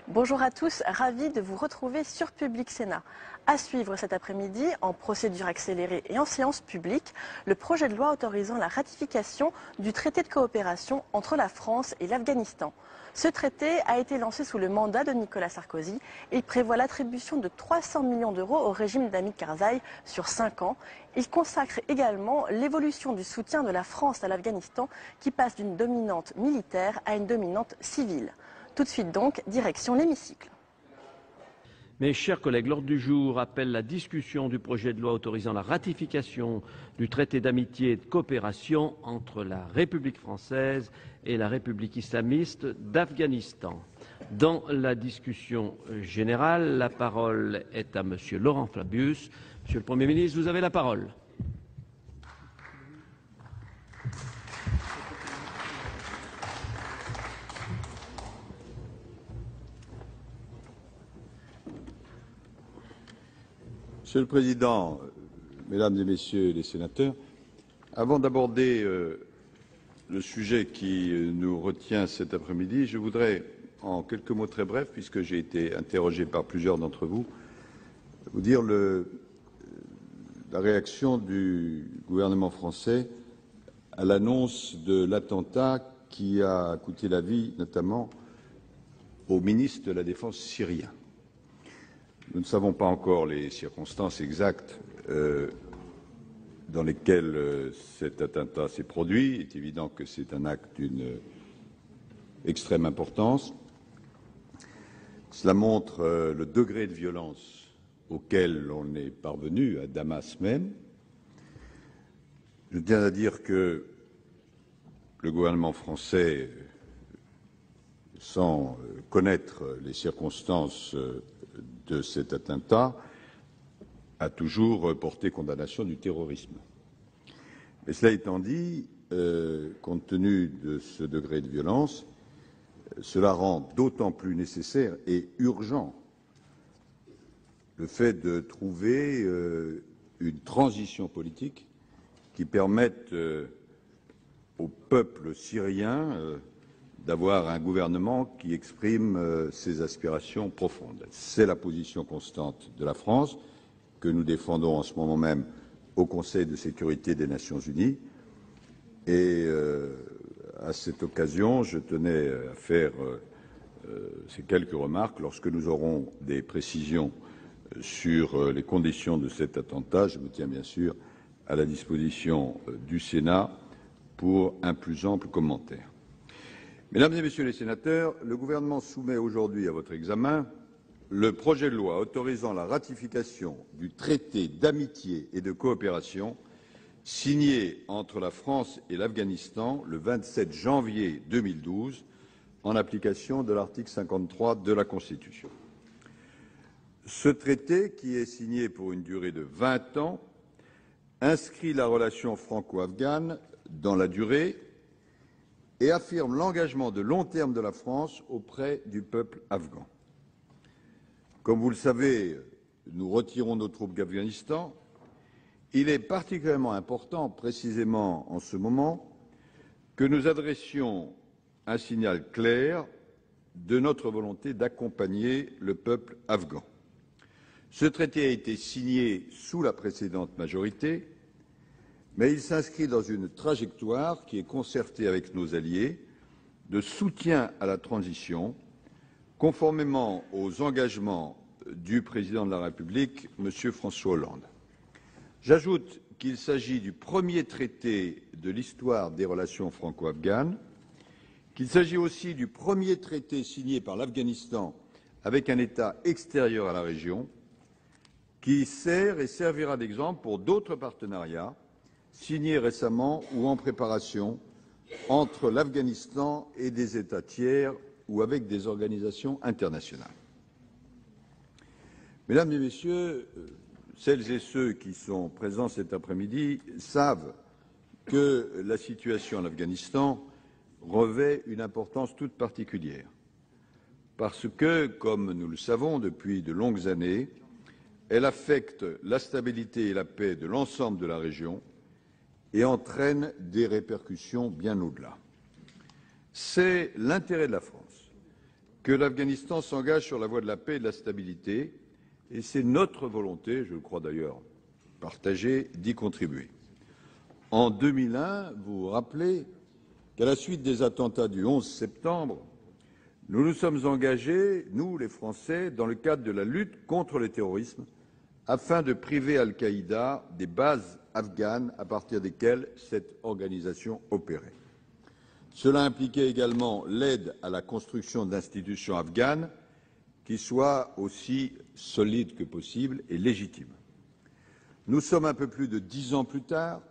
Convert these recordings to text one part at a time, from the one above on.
Bonjour à tous, ravi de vous retrouver sur Public Sénat. À suivre cet après-midi, en procédure accélérée et en séance publique, le projet de loi autorisant la ratification du traité de coopération entre la France et l'Afghanistan. Ce traité a été lancé sous le mandat de Nicolas Sarkozy et il prévoit l'attribution de 300 millions d'euros au régime d'Hamid Karzai sur 5 ans. Il consacre également l'évolution du soutien de la France à l'Afghanistan qui passe d'une dominante militaire à une dominante civile. Tout de suite donc, direction l'hémicycle. Mes chers collègues, l'ordre du jour appelle la discussion du projet de loi autorisant la ratification du traité d'amitié et de coopération entre la République française et la République islamiste d'Afghanistan. Dans la discussion générale, la parole est à Monsieur Laurent Fabius. Monsieur le Premier ministre, vous avez la parole. Monsieur le Président, Mesdames et Messieurs les sénateurs, avant d'aborder le sujet qui nous retient cet après-midi, je voudrais, en quelques mots très brefs, puisque j'ai été interrogé par plusieurs d'entre vous, vous dire la réaction du gouvernement français à l'annonce de l'attentat qui a coûté la vie notamment au ministre de la Défense syrien. Nous ne savons pas encore les circonstances exactes dans lesquelles cet attentat s'est produit. Il est évident que c'est un acte d'une extrême importance. Cela montre le degré de violence auquel on est parvenu à Damas même. Je tiens à dire que le gouvernement français, sans connaître les circonstances de cet attentat, a toujours porté condamnation du terrorisme. Mais cela étant dit, compte tenu de ce degré de violence, cela rend d'autant plus nécessaire et urgent le fait de trouver une transition politique qui permette au peuple syrien d'avoir un gouvernement qui exprime ses aspirations profondes. C'est la position constante de la France que nous défendons en ce moment même au Conseil de sécurité des Nations Unies. Et à cette occasion, je tenais à faire ces quelques remarques. Lorsque nous aurons des précisions sur les conditions de cet attentat, je me tiens bien sûr à la disposition du Sénat pour un plus ample commentaire. Mesdames et Messieurs les sénateurs, le gouvernement soumet aujourd'hui à votre examen le projet de loi autorisant la ratification du traité d'amitié et de coopération signé entre la France et l'Afghanistan le 27 janvier 2012 en application de l'article 53 de la Constitution. Ce traité, qui est signé pour une durée de 20 ans, inscrit la relation franco-afghane dans la durée et affirme l'engagement de long terme de la France auprès du peuple afghan. Comme vous le savez, nous retirons nos troupes d'Afghanistan. Il est particulièrement important, précisément en ce moment, que nous adressions un signal clair de notre volonté d'accompagner le peuple afghan. Ce traité a été signé sous la précédente majorité, mais il s'inscrit dans une trajectoire qui est concertée avec nos alliés de soutien à la transition, conformément aux engagements du président de la République, M. François Hollande. J'ajoute qu'il s'agit du premier traité de l'histoire des relations franco-afghanes, qu'il s'agit aussi du premier traité signé par l'Afghanistan avec un État extérieur à la région, qui sert et servira d'exemple pour d'autres partenariats signés récemment ou en préparation entre l'Afghanistan et des États tiers ou avec des organisations internationales. Mesdames et Messieurs, celles et ceux qui sont présents cet après-midi savent que la situation en Afghanistan revêt une importance toute particulière, parce que, comme nous le savons depuis de longues années, Elle affecte la stabilité et la paix de l'ensemble de la région et entraîne des répercussions bien au-delà. C'est l'intérêt de la France que l'Afghanistan s'engage sur la voie de la paix et de la stabilité, et c'est notre volonté, je le crois d'ailleurs partagée, d'y contribuer. En 2001, vous vous rappelez qu'à la suite des attentats du 11 septembre, nous nous sommes engagés, nous les Français, dans le cadre de la lutte contre le terrorisme, afin de priver Al-Qaïda des bases afghanes à partir desquelles cette organisation opérait. Cela impliquait également l'aide à la construction d'institutions afghanes qui soient aussi solides que possible et légitimes. Nous sommes un peu plus de 10 ans plus tard.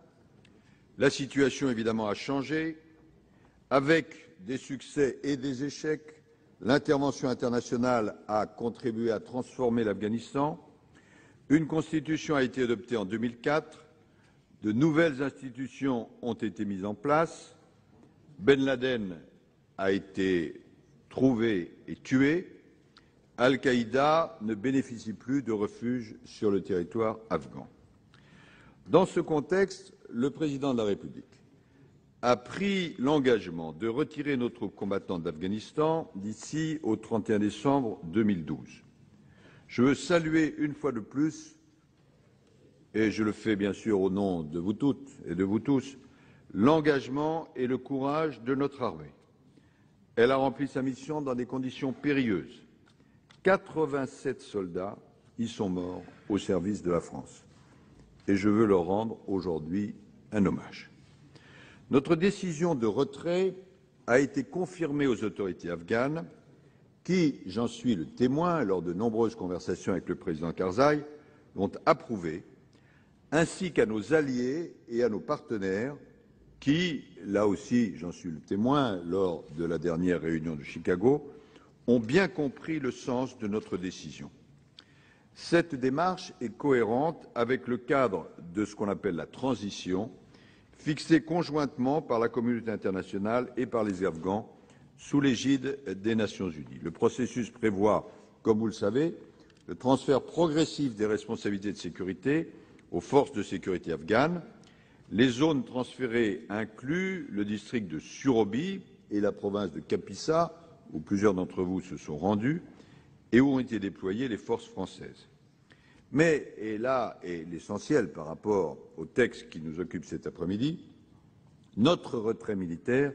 La situation évidemment a changé. Avec des succès et des échecs, l'intervention internationale a contribué à transformer l'Afghanistan. Une constitution a été adoptée en 2004. De nouvelles institutions ont été mises en place. Ben Laden a été trouvé et tué. Al-Qaïda ne bénéficie plus de refuge sur le territoire afghan. Dans ce contexte, le président de la République a pris l'engagement de retirer nos troupes combattantes d'Afghanistan d'ici au 31 décembre 2012. Je veux saluer une fois de plus, et je le fais bien sûr au nom de vous toutes et de vous tous, l'engagement et le courage de notre armée. Elle a rempli sa mission dans des conditions périlleuses. 87 soldats y sont morts au service de la France. Et je veux leur rendre aujourd'hui un hommage. Notre décision de retrait a été confirmée aux autorités afghanes qui, j'en suis le témoin lors de nombreuses conversations avec le président Karzai, l'ont approuvé, ainsi qu'à nos alliés et à nos partenaires qui, là aussi, j'en suis le témoin, lors de la dernière réunion de Chicago, ont bien compris le sens de notre décision. Cette démarche est cohérente avec le cadre de ce qu'on appelle la transition, fixé conjointement par la communauté internationale et par les Afghans sous l'égide des Nations unies. Le processus prévoit, comme vous le savez, le transfert progressif des responsabilités de sécurité aux forces de sécurité afghanes. Les zones transférées incluent le district de Surobi et la province de Kapisa, où plusieurs d'entre vous se sont rendus, et où ont été déployées les forces françaises. Mais, et là est l'essentiel par rapport au texte qui nous occupe cet après-midi, notre retrait militaire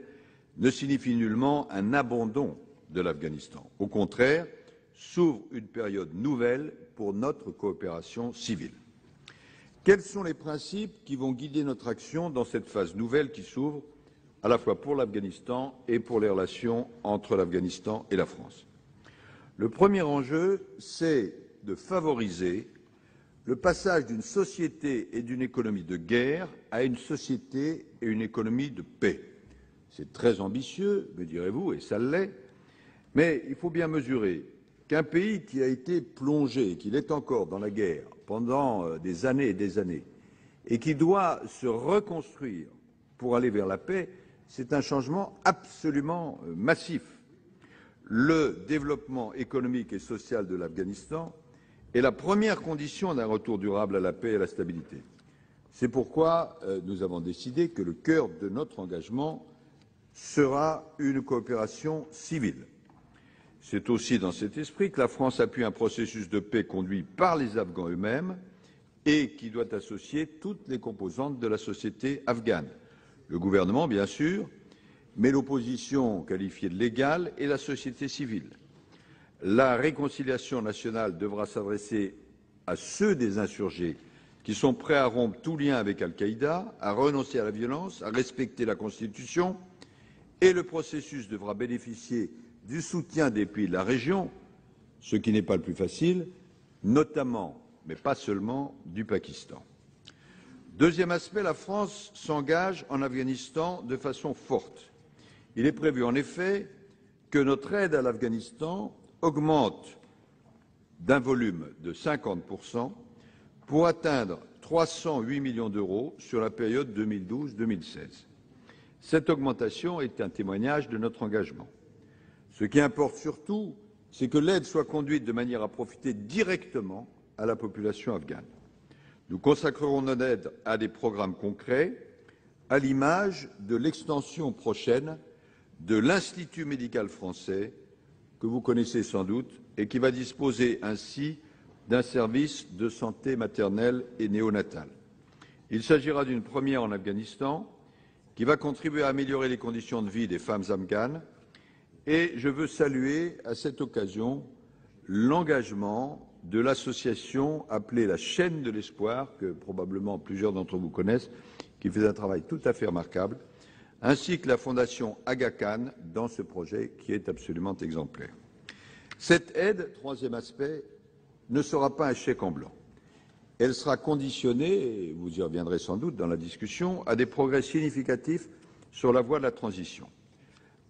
ne signifie nullement un abandon de l'Afghanistan. Au contraire, s'ouvre une période nouvelle pour notre coopération civile. Quels sont les principes qui vont guider notre action dans cette phase nouvelle qui s'ouvre à la fois pour l'Afghanistan et pour les relations entre l'Afghanistan et la France? Le premier enjeu, c'est de favoriser le passage d'une société et d'une économie de guerre à une société et une économie de paix. C'est très ambitieux, me direz-vous, et ça l'est, mais il faut bien mesurer qu'un pays qui a été plongé, qui l'est encore dans la guerre pendant des années et des années, et qui doit se reconstruire pour aller vers la paix, c'est un changement absolument massif. Le développement économique et social de l'Afghanistan est la première condition d'un retour durable à la paix et à la stabilité. C'est pourquoi nous avons décidé que le cœur de notre engagement sera une coopération civile. C'est aussi dans cet esprit que la France appuie un processus de paix conduit par les Afghans eux-mêmes et qui doit associer toutes les composantes de la société afghane. Le gouvernement, bien sûr, mais l'opposition qualifiée de légale et la société civile. La réconciliation nationale devra s'adresser à ceux des insurgés qui sont prêts à rompre tout lien avec Al-Qaïda, à renoncer à la violence, à respecter la Constitution, et le processus devra bénéficier du soutien des pays de la région, ce qui n'est pas le plus facile, notamment, mais pas seulement, du Pakistan. Deuxième aspect, la France s'engage en Afghanistan de façon forte. Il est prévu en effet que notre aide à l'Afghanistan augmente d'un volume de 50% pour atteindre 308 millions d'euros sur la période 2012-2016. Cette augmentation est un témoignage de notre engagement. Ce qui importe surtout, c'est que l'aide soit conduite de manière à profiter directement à la population afghane. Nous consacrerons notre aide à des programmes concrets, à l'image de l'extension prochaine de l'Institut médical français, que vous connaissez sans doute, et qui va disposer ainsi d'un service de santé maternelle et néonatale. Il s'agira d'une première en Afghanistan, qui va contribuer à améliorer les conditions de vie des femmes afghanes, et je veux saluer à cette occasion l'engagement de l'association appelée la Chaîne de l'Espoir, que probablement plusieurs d'entre vous connaissent, qui fait un travail tout à fait remarquable, ainsi que la Fondation Aga Khan dans ce projet qui est absolument exemplaire. Cette aide, troisième aspect, ne sera pas un chèque en blanc. Elle sera conditionnée, et vous y reviendrez sans doute dans la discussion, à des progrès significatifs sur la voie de la transition,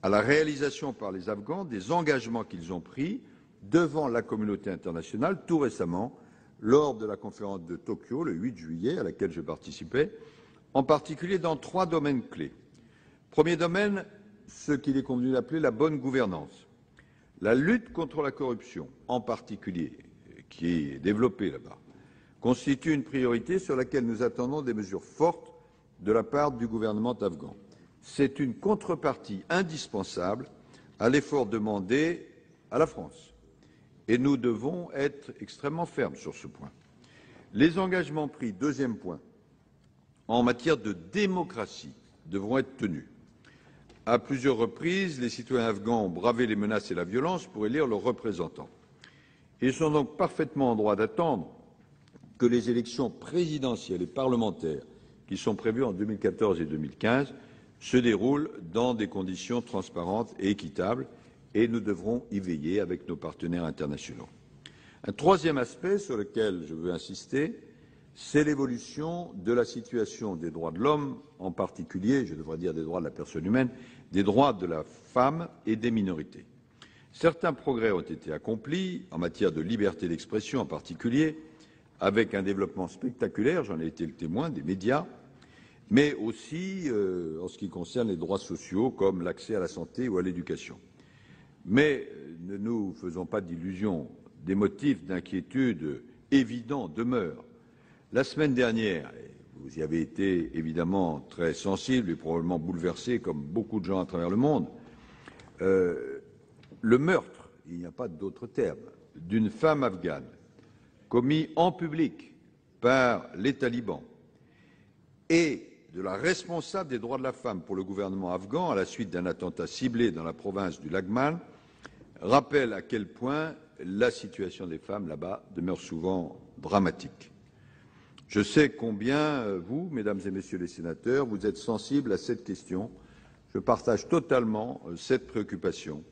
à la réalisation par les Afghans des engagements qu'ils ont pris devant la communauté internationale tout récemment lors de la conférence de Tokyo le 8 juillet à laquelle je participais, en particulier dans 3 domaines clés. Premier domaine, ce qu'il est convenu d'appeler la bonne gouvernance. La lutte contre la corruption, en particulier, qui est développée là-bas, constitue une priorité sur laquelle nous attendons des mesures fortes de la part du gouvernement afghan. C'est une contrepartie indispensable à l'effort demandé à la France. Et nous devons être extrêmement fermes sur ce point. Les engagements pris, deuxième point, en matière de démocratie devront être tenus. À plusieurs reprises, les citoyens afghans ont bravé les menaces et la violence pour élire leurs représentants. Ils sont donc parfaitement en droit d'attendre que les élections présidentielles et parlementaires qui sont prévues en 2014 et 2015 se déroulent dans des conditions transparentes et équitables, et nous devrons y veiller avec nos partenaires internationaux. Un troisième aspect sur lequel je veux insister, c'est l'évolution de la situation des droits de l'homme, en particulier, je devrais dire des droits de la personne humaine, des droits de la femme et des minorités. Certains progrès ont été accomplis en matière de liberté d'expression en particulier, avec un développement spectaculaire, j'en ai été le témoin, des médias, mais aussi en ce qui concerne les droits sociaux comme l'accès à la santé ou à l'éducation. Mais ne nous faisons pas d'illusions, des motifs d'inquiétude évidents demeurent. La semaine dernière, vous y avez été évidemment très sensible et probablement bouleversé comme beaucoup de gens à travers le monde, le meurtre, il n'y a pas d'autre terme, d'une femme afghane commis en public par les talibans et de la responsable des droits de la femme pour le gouvernement afghan à la suite d'un attentat ciblé dans la province du Laghman rappelle à quel point la situation des femmes là-bas demeure souvent dramatique. Je sais combien vous, mesdames et messieurs les sénateurs, vous êtes sensibles à cette question. Je partage totalement cette préoccupation.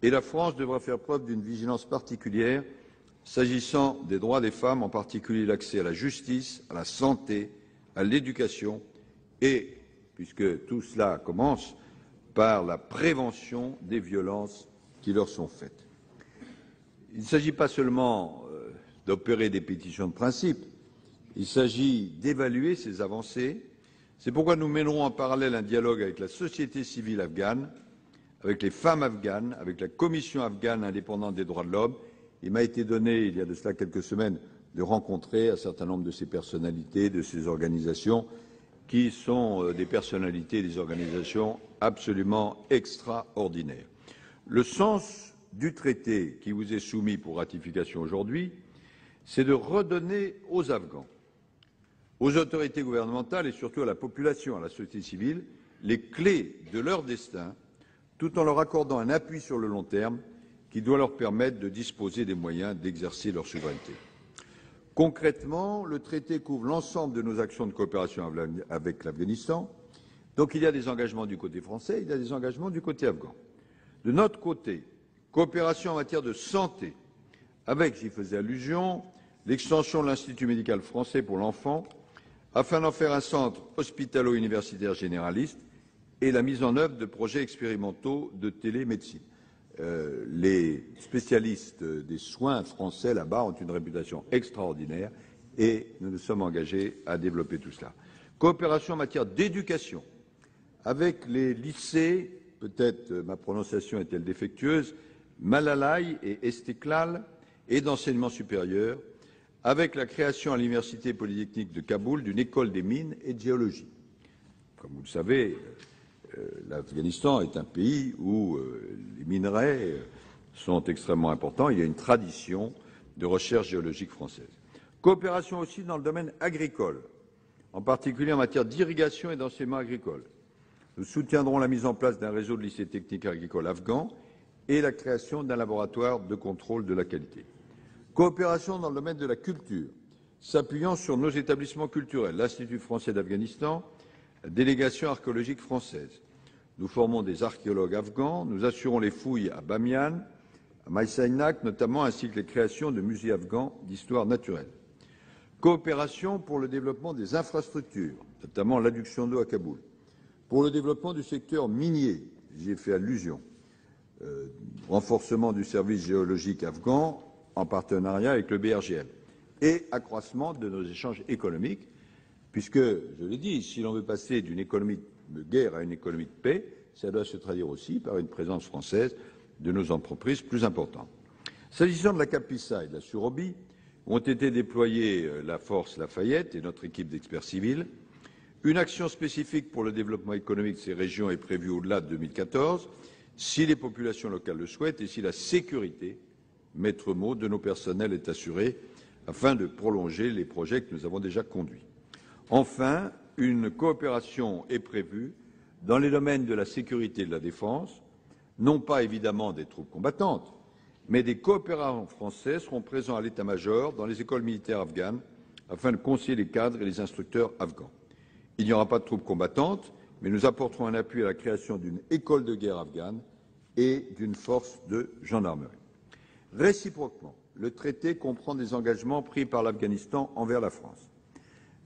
Et la France devra faire preuve d'une vigilance particulière s'agissant des droits des femmes, en particulier l'accès à la justice, à la santé, à l'éducation et, puisque tout cela commence par la prévention des violences qui leur sont faites. Il ne s'agit pas seulement d'opérer des pétitions de principe, il s'agit d'évaluer ces avancées. C'est pourquoi nous mènerons en parallèle un dialogue avec la société civile afghane, avec les femmes afghanes, avec la Commission afghane indépendante des droits de l'homme. Il m'a été donné, il y a de cela quelques semaines, de rencontrer un certain nombre de ces personnalités, de ces organisations, qui sont des personnalités et des organisations absolument extraordinaires. Le sens du traité qui vous est soumis pour ratification aujourd'hui, c'est de redonner aux Afghans, aux autorités gouvernementales et surtout à la population, à la société civile, les clés de leur destin, tout en leur accordant un appui sur le long terme qui doit leur permettre de disposer des moyens d'exercer leur souveraineté. Concrètement, le traité couvre l'ensemble de nos actions de coopération avec l'Afghanistan. Donc il y a des engagements du côté français, il y a des engagements du côté afghan. De notre côté, coopération en matière de santé, avec, j'y faisais allusion, l'extension de l'Institut médical français pour l'enfant, afin d'en faire un centre hospitalo-universitaire généraliste et la mise en œuvre de projets expérimentaux de télémédecine. Les spécialistes des soins français là-bas ont une réputation extraordinaire et nous nous sommes engagés à développer tout cela. Coopération en matière d'éducation avec les lycées, peut-être ma prononciation est-elle défectueuse, Malalai et Istiklal, et d'enseignement supérieur, avec la création à l'Université polytechnique de Kaboul d'une école des mines et de géologie. Comme vous le savez, l'Afghanistan est un pays où les minerais sont extrêmement importants. Il y a une tradition de recherche géologique française. Coopération aussi dans le domaine agricole, en particulier en matière d'irrigation et d'enseignement agricole. Nous soutiendrons la mise en place d'un réseau de lycées techniques agricoles afghans et la création d'un laboratoire de contrôle de la qualité. Coopération dans le domaine de la culture, s'appuyant sur nos établissements culturels, l'Institut français d'Afghanistan, la délégation archéologique française. Nous formons des archéologues afghans, nous assurons les fouilles à Bamiyan, à Maïsainak notamment, ainsi que les créations de musées afghans d'histoire naturelle. Coopération pour le développement des infrastructures, notamment l'adduction d'eau à Kaboul. Pour le développement du secteur minier, j'y ai fait allusion. Renforcement du service géologique afghan en partenariat avec le BRGM. Et accroissement de nos échanges économiques, puisque, je l'ai dit, si l'on veut passer d'une économie de guerre à une économie de paix, ça doit se traduire aussi par une présence française de nos entreprises plus importantes. S'agissant de la CAPISA et de la Surobie, ont été déployés la force Lafayette et notre équipe d'experts civils. Une action spécifique pour le développement économique de ces régions est prévue au-delà de 2014, si les populations locales le souhaitent et si la sécurité, maître mot de nos personnels, est assurée, afin de prolonger les projets que nous avons déjà conduits. Enfin, une coopération est prévue dans les domaines de la sécurité et de la défense, non pas évidemment des troupes combattantes, mais des coopérants français seront présents à l'état-major dans les écoles militaires afghanes afin de conseiller les cadres et les instructeurs afghans. Il n'y aura pas de troupes combattantes, mais nous apporterons un appui à la création d'une école de guerre afghane et d'une force de gendarmerie. Réciproquement, le traité comprend des engagements pris par l'Afghanistan envers la France.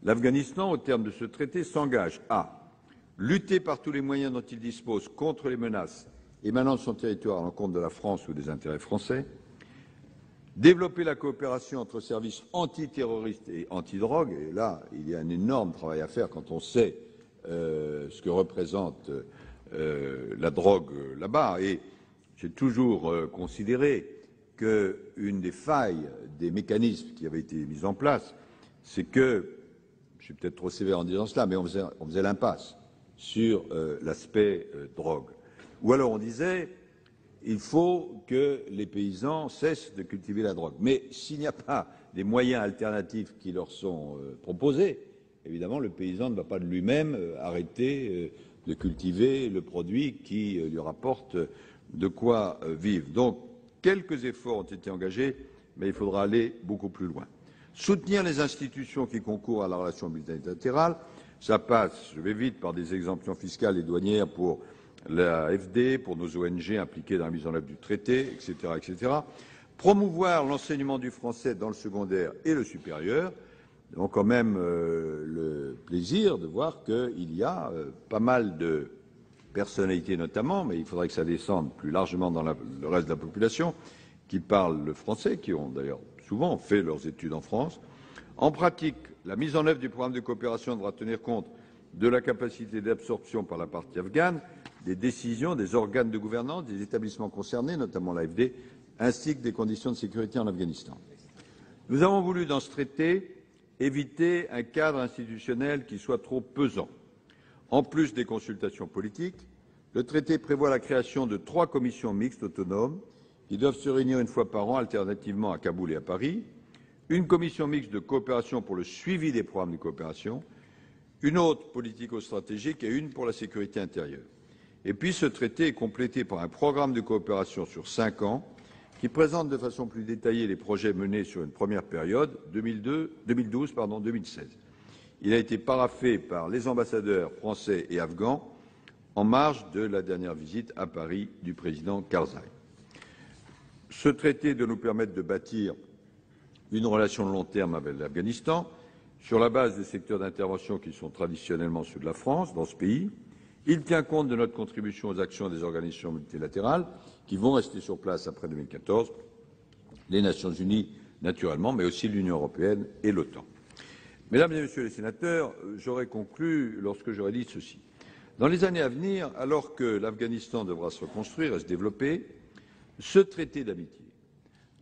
L'Afghanistan, au terme de ce traité, s'engage à lutter par tous les moyens dont il dispose contre les menaces émanant de son territoire à l'encontre de la France ou des intérêts français, développer la coopération entre services antiterroristes et antidrogue, et là, il y a un énorme travail à faire quand on sait ce que représente la drogue là-bas. Et j'ai toujours considéré qu'une des failles des mécanismes qui avaient été mis en place, c'est que, je suis peut-être trop sévère en disant cela, mais on faisait l'impasse sur l'aspect drogue. Ou alors on disait, il faut que les paysans cessent de cultiver la drogue. Mais s'il n'y a pas des moyens alternatifs qui leur sont proposés, évidemment, le paysan ne va pas de lui-même arrêter de cultiver le produit qui lui rapporte de quoi vivre. Donc, quelques efforts ont été engagés, mais il faudra aller beaucoup plus loin. Soutenir les institutions qui concourent à la relation multilatérale, ça passe, je vais vite, par des exemptions fiscales et douanières pour la FD, pour nos ONG impliquées dans la mise en œuvre du traité, etc., etc. Promouvoir l'enseignement du français dans le secondaire et le supérieur. Nous avons quand même le plaisir de voir qu'il y a pas mal de personnalités notamment, mais il faudrait que ça descende plus largement dans le reste de la population, qui parlent le français, qui ont d'ailleurs souvent fait leurs études en France. En pratique, la mise en œuvre du programme de coopération devra tenir compte de la capacité d'absorption par la partie afghane des décisions des organes de gouvernance des établissements concernés, notamment l'AFD, ainsi que des conditions de sécurité en Afghanistan. Nous avons voulu, dans ce traité, éviter un cadre institutionnel qui soit trop pesant. En plus des consultations politiques, le traité prévoit la création de 3 commissions mixtes autonomes qui doivent se réunir une fois par an, alternativement à Kaboul et à Paris, une commission mixte de coopération pour le suivi des programmes de coopération, une autre politico-stratégique et une pour la sécurité intérieure. Et puis ce traité est complété par un programme de coopération sur 5 ans qui présente de façon plus détaillée les projets menés sur une première période, 2012-2016. Il a été paraphé par les ambassadeurs français et afghans en marge de la dernière visite à Paris du président Karzai. Ce traité doit nous permettre de bâtir une relation de long terme avec l'Afghanistan sur la base des secteurs d'intervention qui sont traditionnellement ceux de la France dans ce pays. Il tient compte de notre contribution aux actions des organisations multilatérales qui vont rester sur place après 2014, les Nations Unies naturellement, mais aussi l'Union européenne et l'OTAN. Mesdames et Messieurs les sénateurs, j'aurais conclu lorsque j'aurais dit ceci. Dans les années à venir, alors que l'Afghanistan devra se reconstruire et se développer, ce traité d'amitié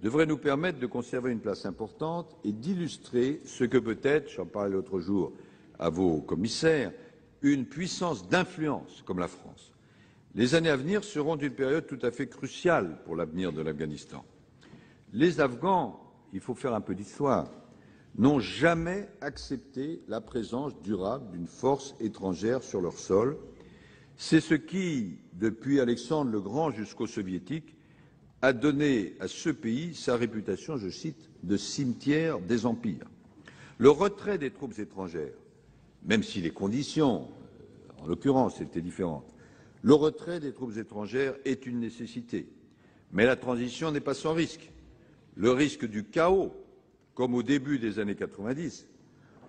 devrait nous permettre de conserver une place importante et d'illustrer ce que peut être, j'en parlais l'autre jour à vos commissaires, une puissance d'influence comme la France. Les années à venir seront une période tout à fait cruciale pour l'avenir de l'Afghanistan. Les Afghans, il faut faire un peu d'histoire, n'ont jamais accepté la présence durable d'une force étrangère sur leur sol. C'est ce qui, depuis Alexandre le Grand jusqu'aux Soviétiques, a donné à ce pays sa réputation, je cite, de cimetière des empires. Le retrait des troupes étrangères, même si les conditions, en l'occurrence, étaient différentes, le retrait des troupes étrangères est une nécessité. Mais la transition n'est pas sans risque. Le risque du chaos, comme au début des années 90,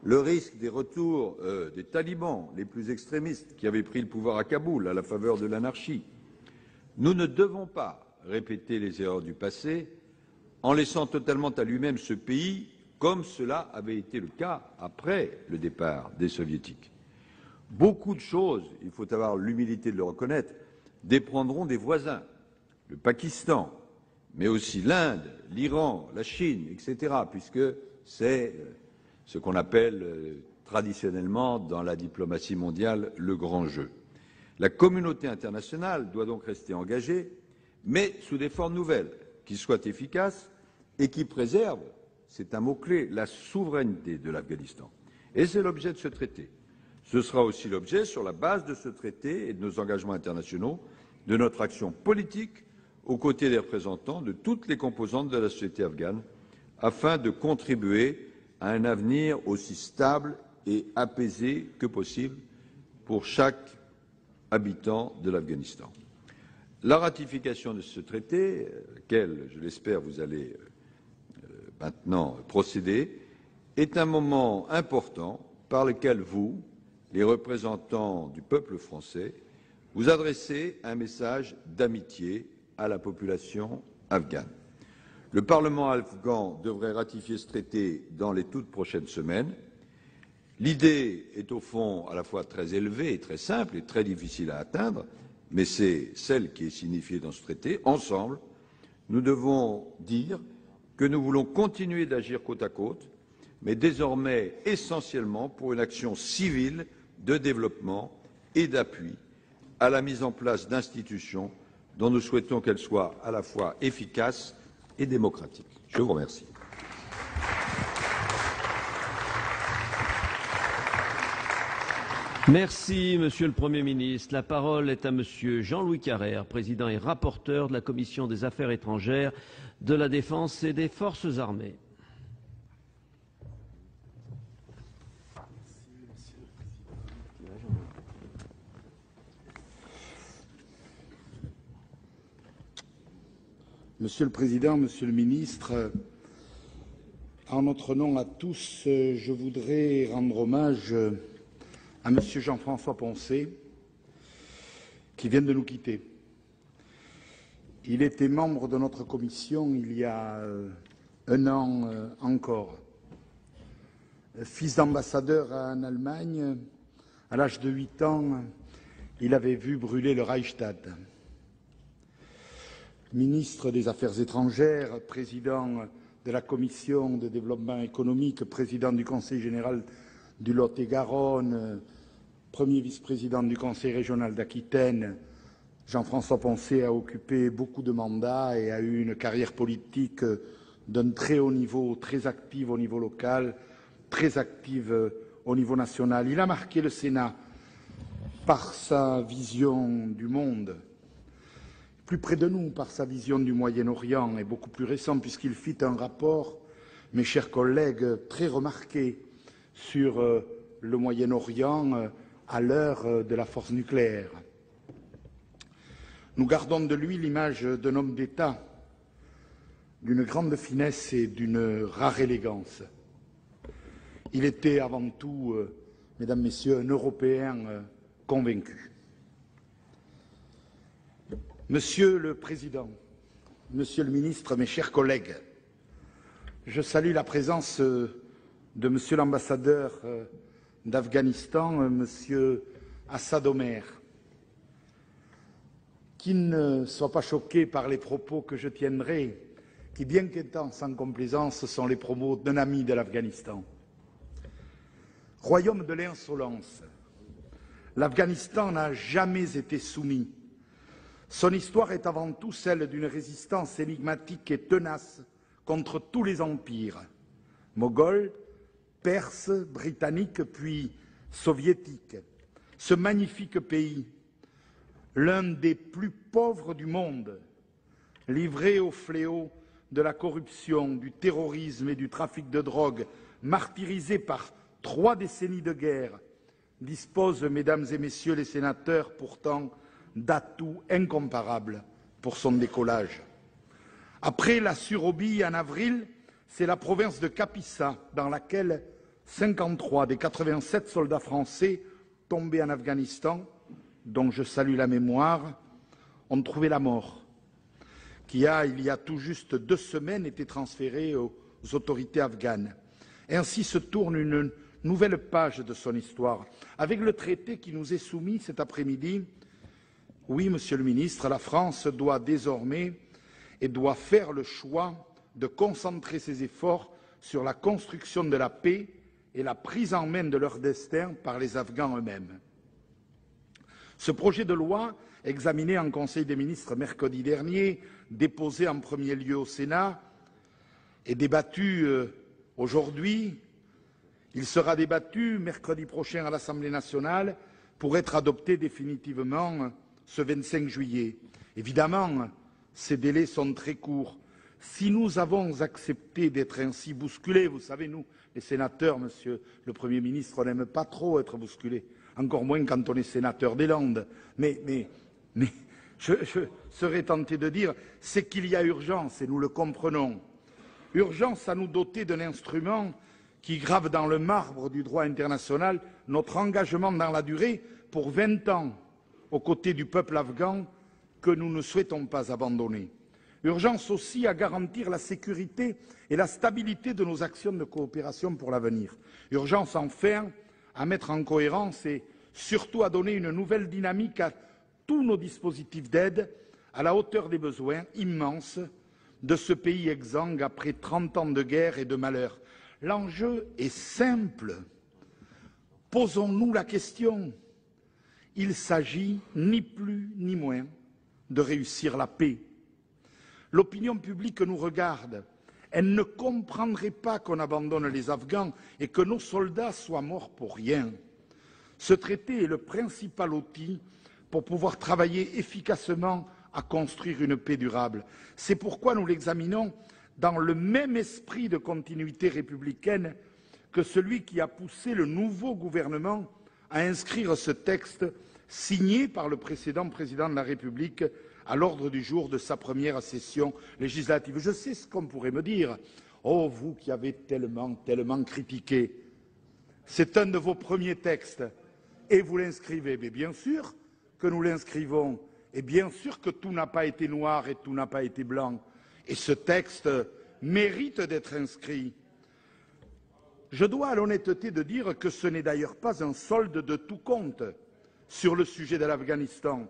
le risque des retours des talibans, les plus extrémistes, qui avaient pris le pouvoir à Kaboul à la faveur de l'anarchie. Nous ne devons pas répéter les erreurs du passé en laissant totalement à lui-même ce pays, comme cela avait été le cas après le départ des Soviétiques. Beaucoup de choses, il faut avoir l'humilité de le reconnaître, dépendront des voisins, le Pakistan, mais aussi l'Inde, l'Iran, la Chine, etc., puisque c'est ce qu'on appelle traditionnellement dans la diplomatie mondiale le grand jeu. La communauté internationale doit donc rester engagée, mais sous des formes nouvelles, qui soient efficaces et qui préservent, c'est un mot-clé, la souveraineté de l'Afghanistan. Et c'est l'objet de ce traité. Ce sera aussi l'objet, sur la base de ce traité et de nos engagements internationaux, de notre action politique aux côtés des représentants de toutes les composantes de la société afghane, afin de contribuer à un avenir aussi stable et apaisé que possible pour chaque habitant de l'Afghanistan. La ratification de ce traité, auquel, je l'espère, vous allez maintenant procéder, est un moment important par lequel vous, les représentants du peuple français, vous adressez un message d'amitié à la population afghane. Le Parlement afghan devrait ratifier ce traité dans les toutes prochaines semaines. L'idée est au fond à la fois très élevée et très simple et très difficile à atteindre, mais c'est celle qui est signifiée dans ce traité. Ensemble, nous devons dire que nous voulons continuer d'agir côte à côte, mais désormais essentiellement pour une action civile de développement et d'appui à la mise en place d'institutions dont nous souhaitons qu'elles soient à la fois efficaces et démocratiques. Je vous remercie. Merci, Monsieur le Premier ministre. La parole est à Monsieur Jean-Louis Carrère, président et rapporteur de la Commission des Affaires étrangères, de la Défense et des Forces armées. Monsieur le Président, Monsieur le Ministre, en notre nom à tous, je voudrais rendre hommage à Monsieur Jean-François Poncet, qui vient de nous quitter. Il était membre de notre commission il y a un an encore. Fils d'ambassadeur en Allemagne, à l'âge de 8 ans, il avait vu brûler le Reichstag. Ministre des Affaires étrangères, président de la Commission de développement économique, président du Conseil général du Lot-et-Garonne, premier vice-président du Conseil régional d'Aquitaine, Jean-François Poncet a occupé beaucoup de mandats et a eu une carrière politique d'un très haut niveau, très active au niveau local, très active au niveau national. Il a marqué le Sénat par sa vision du monde, plus près de nous par sa vision du Moyen-Orient et beaucoup plus récent puisqu'il fit un rapport, mes chers collègues, très remarqué sur le Moyen-Orient à l'heure de la force nucléaire. Nous gardons de lui l'image d'un homme d'État, d'une grande finesse et d'une rare élégance. Il était avant tout, mesdames, messieurs, un Européen convaincu. Monsieur le Président, Monsieur le Ministre, mes chers collègues, je salue la présence de Monsieur l'ambassadeur d'Afghanistan, Monsieur Assad Omer. Qu'il ne soit pas choqué par les propos que je tiendrai, qui, bien qu'étant sans complaisance, sont les propos d'un ami de l'Afghanistan. Royaume de l'insolence, l'Afghanistan n'a jamais été soumis. Son histoire est avant tout celle d'une résistance énigmatique et tenace contre tous les empires, moghols, perses, britanniques, puis soviétiques. Ce magnifique pays, l'un des plus pauvres du monde, livré au fléau de la corruption, du terrorisme et du trafic de drogue, martyrisé par 3 décennies de guerre, dispose, mesdames et messieurs les sénateurs, pourtant d'atouts incomparables pour son décollage. Après la Surobie en avril, c'est la province de Kapisa dans laquelle 53 des 87 soldats français tombés en Afghanistan, dont je salue la mémoire, ont trouvé la mort, qui a, il y a tout juste 2 semaines, été transférée aux autorités afghanes. Ainsi se tourne une nouvelle page de son histoire. Avec le traité qui nous est soumis cet après-midi, oui, Monsieur le Ministre, la France doit désormais et doit faire le choix de concentrer ses efforts sur la construction de la paix et la prise en main de leur destin par les Afghans eux-mêmes. Ce projet de loi, examiné en Conseil des ministres mercredi dernier, déposé en premier lieu au Sénat et débattu aujourd'hui, il sera débattu mercredi prochain à l'Assemblée nationale pour être adopté définitivement ce 25 juillet. Évidemment, ces délais sont très courts. Si nous avons accepté d'être ainsi bousculés, vous savez, nous, les sénateurs, Monsieur le Premier ministre, on n'aime pas trop être bousculés, encore moins quand on est sénateur des Landes. Mais je serais tenté de dire, c'est qu'il y a urgence, et nous le comprenons. Urgence à nous doter d'un instrument qui grave dans le marbre du droit international notre engagement dans la durée pour 20 ans aux côtés du peuple afghan que nous ne souhaitons pas abandonner. Urgence aussi à garantir la sécurité et la stabilité de nos actions de coopération pour l'avenir. Urgence enfin à mettre en cohérence et surtout à donner une nouvelle dynamique à tous nos dispositifs d'aide à la hauteur des besoins immenses de ce pays exsangue après 30 ans de guerre et de malheur. L'enjeu est simple. Posons-nous la question. Il s'agit ni plus ni moins de réussir la paix. L'opinion publique nous regarde. Elle ne comprendrait pas qu'on abandonne les Afghans et que nos soldats soient morts pour rien. Ce traité est le principal outil pour pouvoir travailler efficacement à construire une paix durable. C'est pourquoi nous l'examinons dans le même esprit de continuité républicaine que celui qui a poussé le nouveau gouvernement à inscrire ce texte signé par le précédent président de la République à l'ordre du jour de sa première session législative. Je sais ce qu'on pourrait me dire. Oh, vous qui avez tellement critiqué. C'est un de vos premiers textes et vous l'inscrivez. Mais bien sûr que nous l'inscrivons et bien sûr que tout n'a pas été noir et tout n'a pas été blanc. Et ce texte mérite d'être inscrit. Je dois à l'honnêteté de dire que ce n'est d'ailleurs pas un solde de tout compte sur le sujet de l'Afghanistan.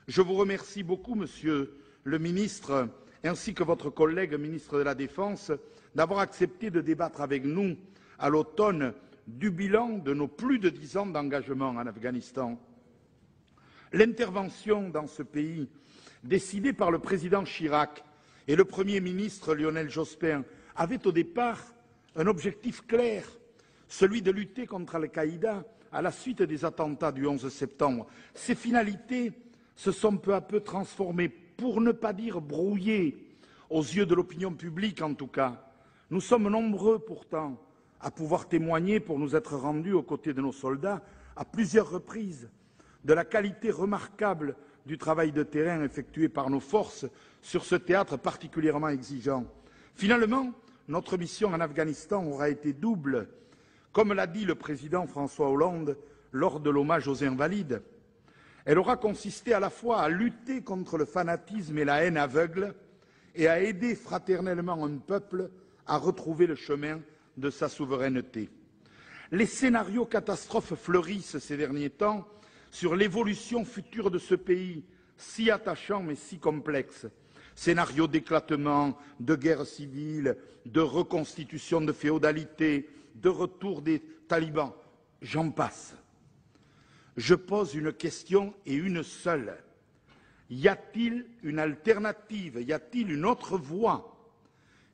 Je vous remercie beaucoup, Monsieur le ministre, ainsi que votre collègue ministre de la Défense, d'avoir accepté de débattre avec nous à l'automne du bilan de nos plus de 10 ans d'engagement en Afghanistan. L'intervention dans ce pays, décidée par le président Chirac et le Premier ministre Lionel Jospin, avait au départ un objectif clair, celui de lutter contre Al-Qaïda à la suite des attentats du 11 septembre. Ces finalités se sont peu à peu transformées, pour ne pas dire brouillées, aux yeux de l'opinion publique en tout cas. Nous sommes nombreux pourtant à pouvoir témoigner, pour nous être rendus aux côtés de nos soldats, à plusieurs reprises, de la qualité remarquable du travail de terrain effectué par nos forces sur ce théâtre particulièrement exigeant. Finalement, notre mission en Afghanistan aura été double, comme l'a dit le président François Hollande lors de l'hommage aux Invalides. Elle aura consisté à la fois à lutter contre le fanatisme et la haine aveugle et à aider fraternellement un peuple à retrouver le chemin de sa souveraineté. Les scénarios catastrophes fleurissent ces derniers temps sur l'évolution future de ce pays, si attachant mais si complexe. scénario d'éclatement, de guerre civile, de reconstitution de féodalité, de retour des talibans, j'en passe. Je pose une question et une seule. Y a-t-il une alternative? Y a-t-il une autre voie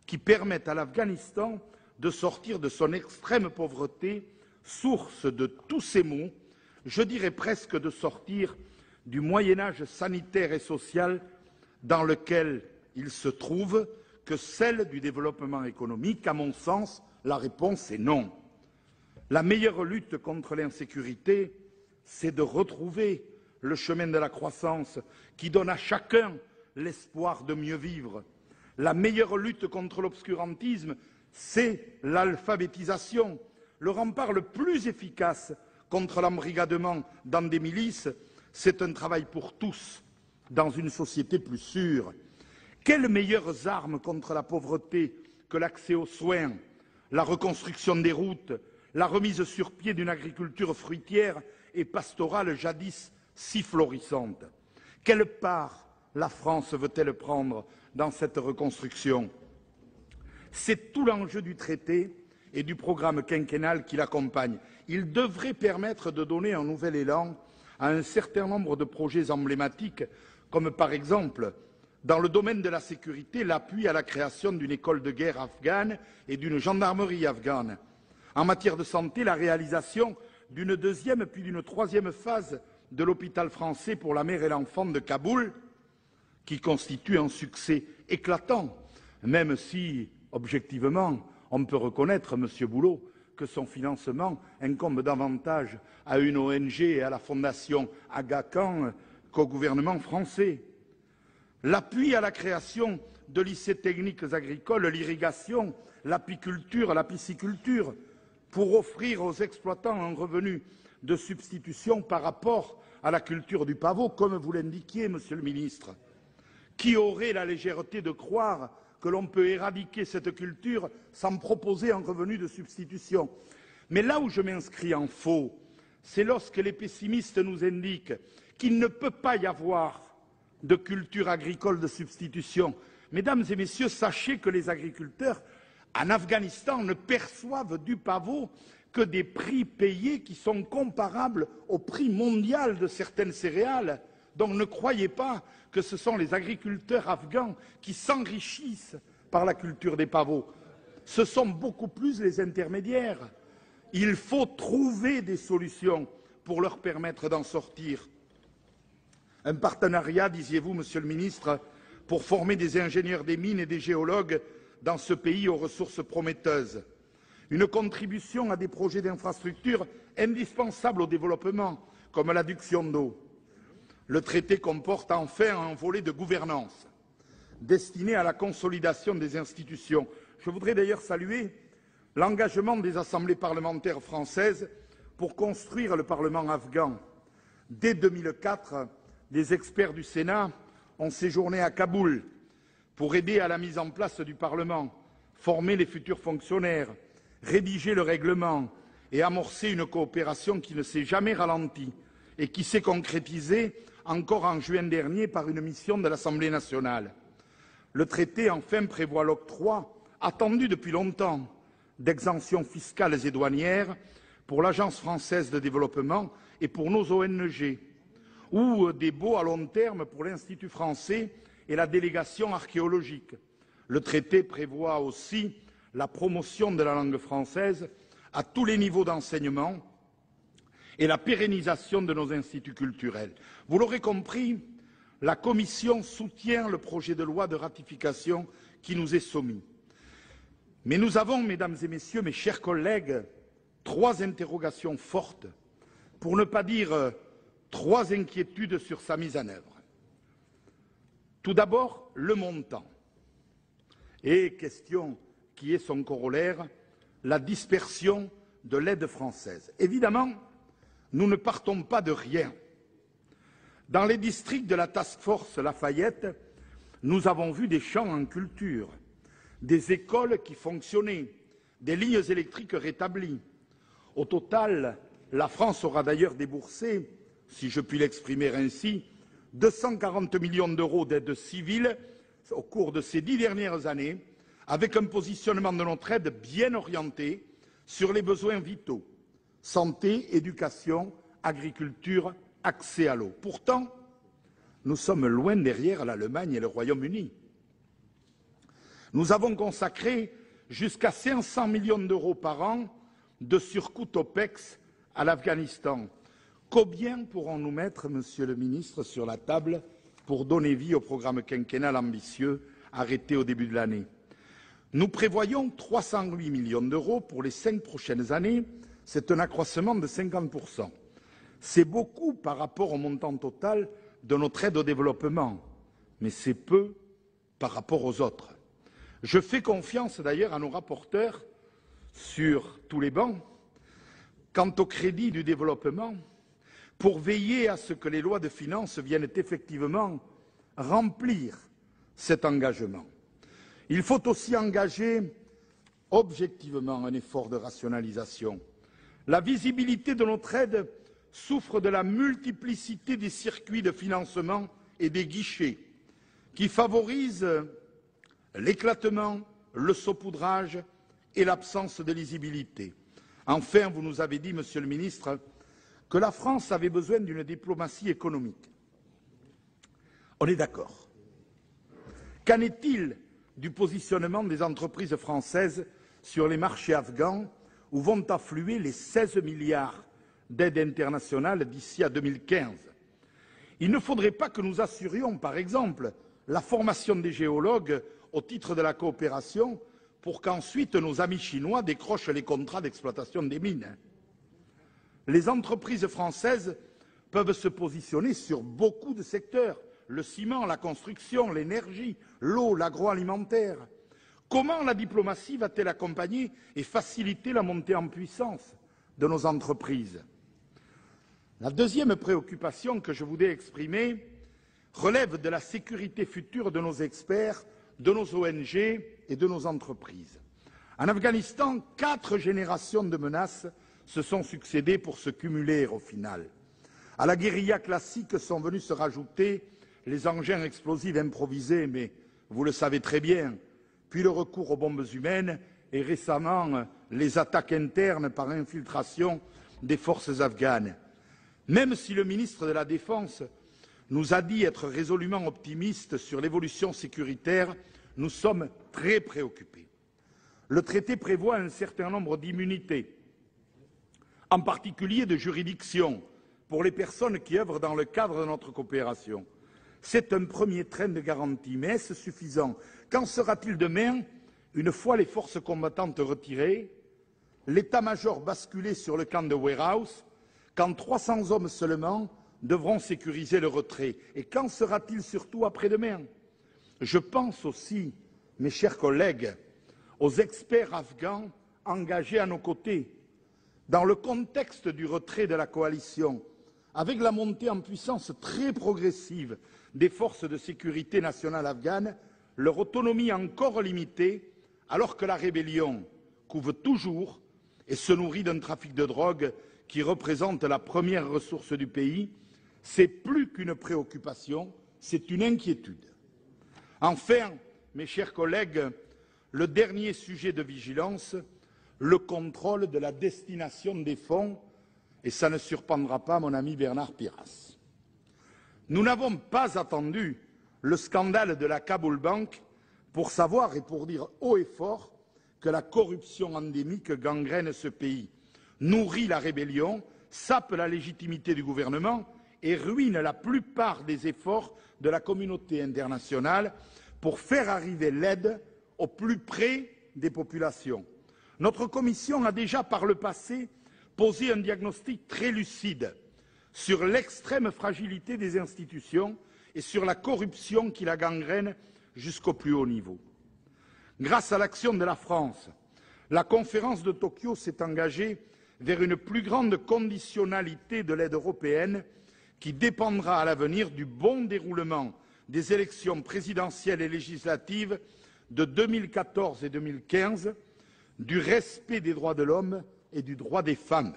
qui permette à l'Afghanistan de sortir de son extrême pauvreté, source de tous ces maux, je dirais presque de sortir du Moyen-Âge sanitaire et social dans lequel il se trouve, que celle du développement économique? À mon sens, la réponse est non. La meilleure lutte contre l'insécurité, c'est de retrouver le chemin de la croissance qui donne à chacun l'espoir de mieux vivre. La meilleure lutte contre l'obscurantisme, c'est l'alphabétisation. Le rempart le plus efficace contre l'embrigadement dans des milices, c'est un travail pour tous, dans une société plus sûre. Quelles meilleures armes contre la pauvreté que l'accès aux soins, la reconstruction des routes, la remise sur pied d'une agriculture fruitière et pastorale jadis si florissante? Quelle part la France veut-elle prendre dans cette reconstruction? C'est tout l'enjeu du traité et du programme quinquennal qui l'accompagne. Il devrait permettre de donner un nouvel élan à un certain nombre de projets emblématiques, comme par exemple, dans le domaine de la sécurité, l'appui à la création d'une école de guerre afghane et d'une gendarmerie afghane. En matière de santé, la réalisation d'une deuxième puis d'une troisième phase de l'hôpital français pour la mère et l'enfant de Kaboul, qui constitue un succès éclatant, même si, objectivement, on peut reconnaître, Monsieur Boulot, que son financement incombe davantage à une ONG et à la fondation Aga Khan qu'au gouvernement français. L'appui à la création de lycées techniques agricoles, l'irrigation, l'apiculture, la pisciculture, pour offrir aux exploitants un revenu de substitution par rapport à la culture du pavot, comme vous l'indiquiez, Monsieur le ministre. Qui aurait la légèreté de croire que l'on peut éradiquer cette culture sans proposer un revenu de substitution? Mais là où je m'inscris en faux, c'est lorsque les pessimistes nous indiquent qu'il ne peut pas y avoir de culture agricole de substitution. Mesdames et messieurs, sachez que les agriculteurs en Afghanistan ne perçoivent du pavot que des prix payés qui sont comparables au prix mondial de certaines céréales. Donc ne croyez pas que ce sont les agriculteurs afghans qui s'enrichissent par la culture des pavots. Ce sont beaucoup plus les intermédiaires. Il faut trouver des solutions pour leur permettre d'en sortir. Un partenariat, disiez-vous, Monsieur le ministre, pour former des ingénieurs des mines et des géologues dans ce pays aux ressources prometteuses. Une contribution à des projets d'infrastructures indispensables au développement, comme l'adduction d'eau. Le traité comporte enfin un volet de gouvernance destiné à la consolidation des institutions. Je voudrais d'ailleurs saluer l'engagement des assemblées parlementaires françaises pour construire le Parlement afghan. Dès 2004, des experts du Sénat ont séjourné à Kaboul pour aider à la mise en place du Parlement, former les futurs fonctionnaires, rédiger le règlement et amorcer une coopération qui ne s'est jamais ralentie et qui s'est concrétisée encore en juin dernier par une mission de l'Assemblée nationale. Le traité, enfin, prévoit l'octroi, attendu depuis longtemps, d'exemptions fiscales et douanières pour l'Agence française de développement et pour nos ONG, ou des baux à long terme pour l'Institut français et la délégation archéologique. Le traité prévoit aussi la promotion de la langue française à tous les niveaux d'enseignement et la pérennisation de nos instituts culturels. Vous l'aurez compris, la Commission soutient le projet de loi de ratification qui nous est soumis. Mais nous avons, mesdames et messieurs, mes chers collègues, trois interrogations fortes, pour ne pas dire trois inquiétudes sur sa mise en œuvre. Tout d'abord, le montant. Et question qui est son corollaire, la dispersion de l'aide française. Évidemment, nous ne partons pas de rien. Dans les districts de la Task Force Lafayette, nous avons vu des champs en culture, des écoles qui fonctionnaient, des lignes électriques rétablies. Au total, la France aura d'ailleurs déboursé, si je puis l'exprimer ainsi, 240 millions d'euros d'aide civile au cours de ces 10 dernières années avec un positionnement de notre aide bien orienté sur les besoins vitaux, santé, éducation, agriculture, accès à l'eau. Pourtant, nous sommes loin derrière l'Allemagne et le Royaume-Uni. Nous avons consacré jusqu'à 500 millions d'euros par an de surcoût OPEX à l'Afghanistan. Combien pourrons-nous mettre, Monsieur le Ministre, sur la table pour donner vie au programme quinquennal ambitieux arrêté au début de l'année? Nous prévoyons 308 millions d'euros pour les 5 prochaines années. C'est un accroissement de 50%. C'est beaucoup par rapport au montant total de notre aide au développement, mais c'est peu par rapport aux autres. Je fais confiance d'ailleurs à nos rapporteurs sur tous les bancs quant au crédit du développement pour veiller à ce que les lois de finances viennent effectivement remplir cet engagement. Il faut aussi engager objectivement un effort de rationalisation. La visibilité de notre aide souffre de la multiplicité des circuits de financement et des guichets qui favorisent l'éclatement, le saupoudrage et l'absence de lisibilité. Enfin, vous nous avez dit, Monsieur le Ministre, que la France avait besoin d'une diplomatie économique. On est d'accord. Qu'en est-il du positionnement des entreprises françaises sur les marchés afghans où vont affluer les 16 milliards d'aide internationale d'ici à 2015? Il ne faudrait pas que nous assurions, par exemple, la formation des géologues au titre de la coopération pour qu'ensuite nos amis chinois décrochent les contrats d'exploitation des mines. Les entreprises françaises peuvent se positionner sur beaucoup de secteurs, le ciment, la construction, l'énergie, l'eau, l'agroalimentaire. Comment la diplomatie va-t-elle accompagner et faciliter la montée en puissance de nos entreprises? La deuxième préoccupation que je voudrais exprimer relève de la sécurité future de nos experts, de nos ONG et de nos entreprises. En Afghanistan, 4 générations de menaces se sont succédées pour se cumuler au final. À la guérilla classique sont venus se rajouter les engins explosifs improvisés, mais vous le savez très bien, puis le recours aux bombes humaines et récemment les attaques internes par infiltration des forces afghanes. Même si le ministre de la Défense nous a dit être résolument optimiste sur l'évolution sécuritaire, nous sommes très préoccupés. Le traité prévoit un certain nombre d'immunités, en particulier de juridiction, pour les personnes qui œuvrent dans le cadre de notre coopération. C'est un premier train de garantie, mais est-ce suffisant? Qu'en sera-t-il demain, une fois les forces combattantes retirées, l'état-major basculé sur le camp de Warehouse, quand 300 hommes seulement devront sécuriser le retrait? Et qu'en sera-t-il surtout après-demain? Je pense aussi, mes chers collègues, aux experts afghans engagés à nos côtés. Dans le contexte du retrait de la coalition, avec la montée en puissance très progressive des forces de sécurité nationales afghanes, leur autonomie encore limitée, alors que la rébellion couve toujours et se nourrit d'un trafic de drogue qui représente la première ressource du pays, c'est plus qu'une préoccupation, c'est une inquiétude. Enfin, mes chers collègues, le dernier sujet de vigilance, le contrôle de la destination des fonds, et ça ne surprendra pas mon ami Bernard Piras. Nous n'avons pas attendu le scandale de la Kabul Bank pour savoir et pour dire haut et fort que la corruption endémique gangrène ce pays, nourrit la rébellion, sape la légitimité du gouvernement et ruine la plupart des efforts de la communauté internationale pour faire arriver l'aide au plus près des populations. Notre commission a déjà par le passé posé un diagnostic très lucide sur l'extrême fragilité des institutions et sur la corruption qui la gangrène jusqu'au plus haut niveau. Grâce à l'action de la France, la conférence de Tokyo s'est engagée vers une plus grande conditionnalité de l'aide européenne qui dépendra à l'avenir du bon déroulement des élections présidentielles et législatives de 2014 et 2015, du respect des droits de l'homme et du droit des femmes.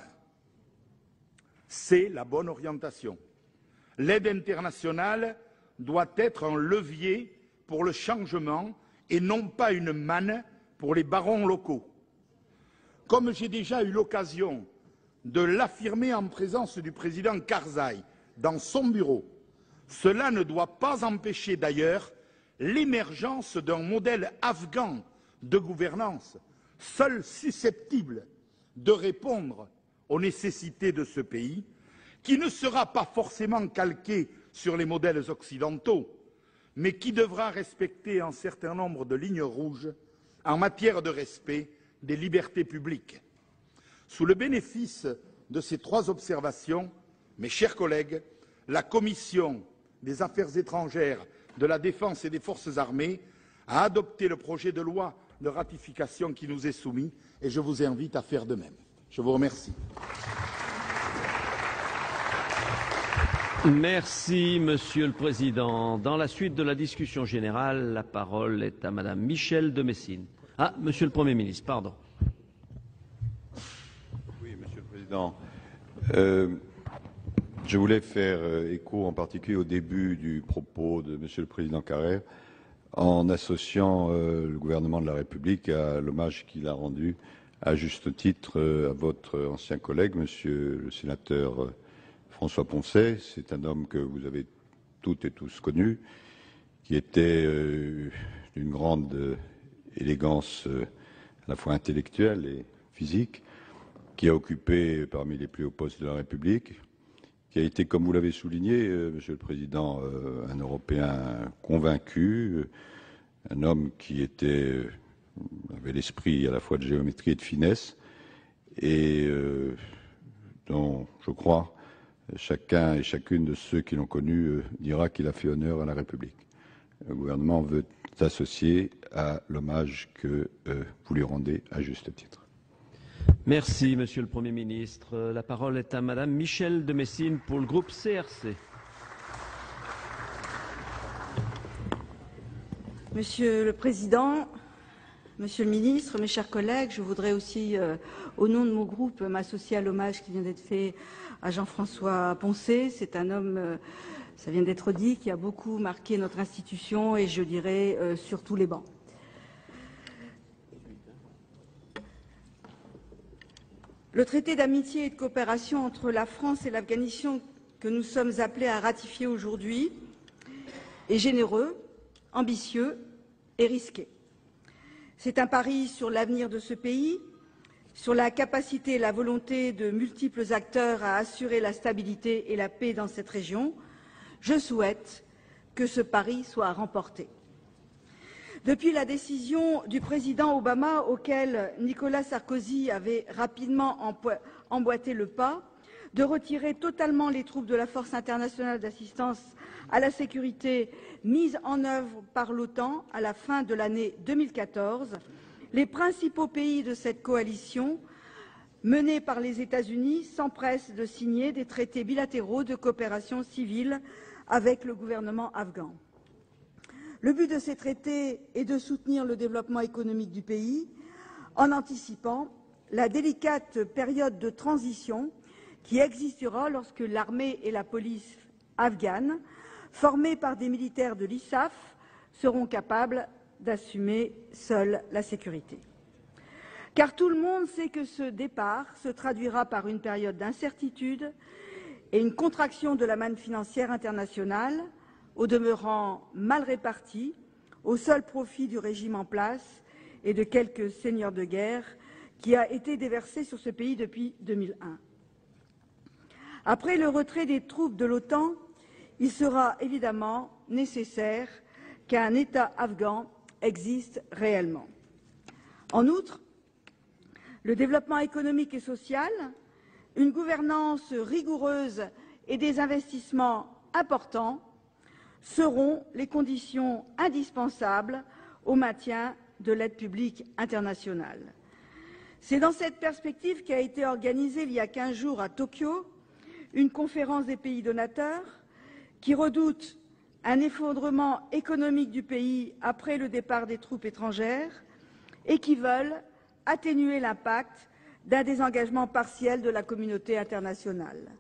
C'est la bonne orientation. L'aide internationale doit être un levier pour le changement et non pas une manne pour les barons locaux. Comme j'ai déjà eu l'occasion de l'affirmer en présence du président Karzai dans son bureau, cela ne doit pas empêcher d'ailleurs l'émergence d'un modèle afghan de gouvernance, seul susceptible de répondre aux nécessités de ce pays, qui ne sera pas forcément calqué sur les modèles occidentaux, mais qui devra respecter un certain nombre de lignes rouges en matière de respect des libertés publiques. Sous le bénéfice de ces 3 observations, mes chers collègues, la Commission des Affaires étrangères, de la Défense et des Forces armées a adopté le projet de loi de ratification qui nous est soumis et je vous invite à faire de même. Je vous remercie. Merci, Monsieur le Président. Dans la suite de la discussion générale, la parole est à Madame Michel de Messine. Ah, Monsieur le Premier ministre, pardon. Oui, Monsieur le Président. Je voulais faire écho en particulier au début du propos de Monsieur le Président Carrère en associant le gouvernement de la République à l'hommage qu'il a rendu à juste titre à votre ancien collègue, Monsieur le sénateur François Poncet. C'est un homme que vous avez toutes et tous connu, qui était d'une grande élégance à la fois intellectuelle et physique, qui a occupé parmi les plus hauts postes de la République, qui a été, comme vous l'avez souligné, Monsieur le Président, un Européen convaincu, un homme qui avait l'esprit à la fois de géométrie et de finesse, et dont, je crois, chacun et chacune de ceux qui l'ont connu dira qu'il a fait honneur à la République. Le gouvernement veut s'associer à l'hommage que vous lui rendez à juste titre. Merci, Monsieur le Premier ministre. La parole est à Madame Michel de Messine pour le groupe CRC. Monsieur le Président, Monsieur le Ministre, mes chers collègues, je voudrais aussi, au nom de mon groupe, m'associer à l'hommage qui vient d'être fait à Jean-François Poncet. C'est un homme, ça vient d'être dit, qui a beaucoup marqué notre institution et je dirais sur tous les bancs. Le traité d'amitié et de coopération entre la France et l'Afghanistan que nous sommes appelés à ratifier aujourd'hui est généreux, ambitieux et risqué. C'est un pari sur l'avenir de ce pays, sur la capacité et la volonté de multiples acteurs à assurer la stabilité et la paix dans cette région. Je souhaite que ce pari soit remporté. Depuis la décision du président Obama, auquel Nicolas Sarkozy avait rapidement emboîté le pas, de retirer totalement les troupes de la Force internationale d'assistance à la sécurité mise en œuvre par l'OTAN à la fin de l'année 2014, les principaux pays de cette coalition, menée par les États-Unis, s'empressent de signer des traités bilatéraux de coopération civile avec le gouvernement afghan. Le but de ces traités est de soutenir le développement économique du pays en anticipant la délicate période de transition qui existera lorsque l'armée et la police afghanes, formées par des militaires de l'ISAF, seront capables d'assumer seuls la sécurité. Car tout le monde sait que ce départ se traduira par une période d'incertitude et une contraction de la manne financière internationale, au demeurant mal répartie, au seul profit du régime en place et de quelques seigneurs de guerre qui a été déversé sur ce pays depuis 2001. Après le retrait des troupes de l'OTAN, il sera évidemment nécessaire qu'un État afghan existe réellement. En outre, le développement économique et social, une gouvernance rigoureuse et des investissements importants seront les conditions indispensables au maintien de l'aide publique internationale. C'est dans cette perspective qu'a été organisée il y a 15 jours à Tokyo une conférence des pays donateurs qui redoutent un effondrement économique du pays après le départ des troupes étrangères et qui veulent atténuer l'impact d'un désengagement partiel de la communauté internationale.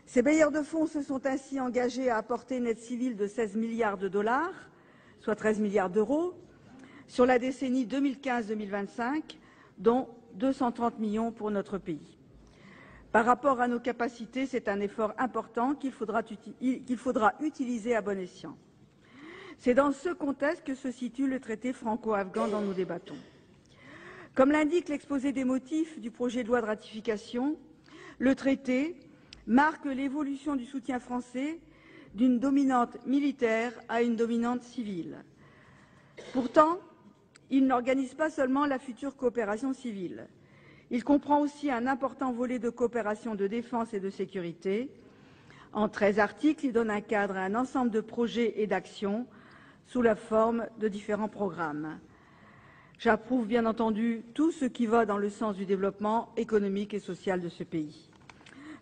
Ces bailleurs de fonds se sont ainsi engagés à apporter une aide civile de 16 milliards de dollars, soit 13 milliards d'euros, sur la décennie 2015-2025, dont 230 millions pour notre pays. Par rapport à nos capacités, c'est un effort important qu'il faudra utiliser à bon escient. C'est dans ce contexte que se situe le traité franco-afghan dont nous débattons. Comme l'indique l'exposé des motifs du projet de loi de ratification, le traité marque l'évolution du soutien français d'une dominante militaire à une dominante civile. Pourtant, il n'organise pas seulement la future coopération civile. Il comprend aussi un important volet de coopération de défense et de sécurité. En 13 articles, il donne un cadre à un ensemble de projets et d'actions sous la forme de différents programmes. J'approuve bien entendu tout ce qui va dans le sens du développement économique et social de ce pays,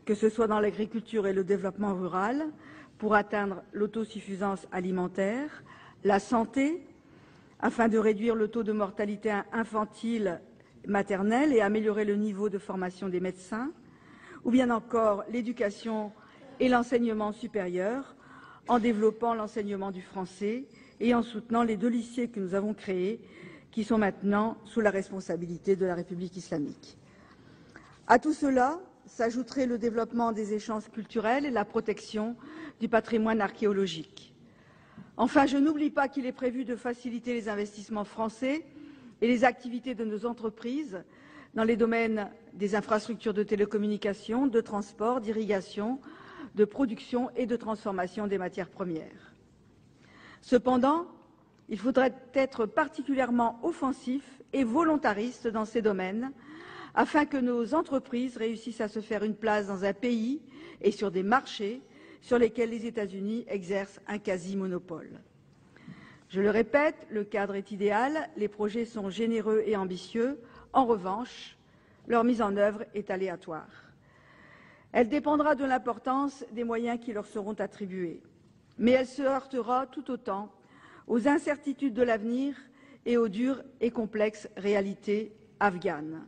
que ce soit dans l'agriculture et le développement rural, pour atteindre l'autosuffisance alimentaire, la santé, afin de réduire le taux de mortalité infantile maternelle et améliorer le niveau de formation des médecins, ou bien encore l'éducation et l'enseignement supérieur, en développant l'enseignement du français et en soutenant les 2 lycées que nous avons créés, qui sont maintenant sous la responsabilité de la République islamique. À tout cela s'ajouterait le développement des échanges culturels et la protection du patrimoine archéologique. Enfin, je n'oublie pas qu'il est prévu de faciliter les investissements français et les activités de nos entreprises dans les domaines des infrastructures de télécommunications, de transport, d'irrigation, de production et de transformation des matières premières. Cependant, il faudrait être particulièrement offensif et volontariste dans ces domaines afin que nos entreprises réussissent à se faire une place dans un pays et sur des marchés sur lesquels les États-Unis exercent un quasi-monopole. Je le répète, le cadre est idéal, les projets sont généreux et ambitieux. En revanche, leur mise en œuvre est aléatoire. Elle dépendra de l'importance des moyens qui leur seront attribués, mais elle se heurtera tout autant aux incertitudes de l'avenir et aux dures et complexes réalités afghanes.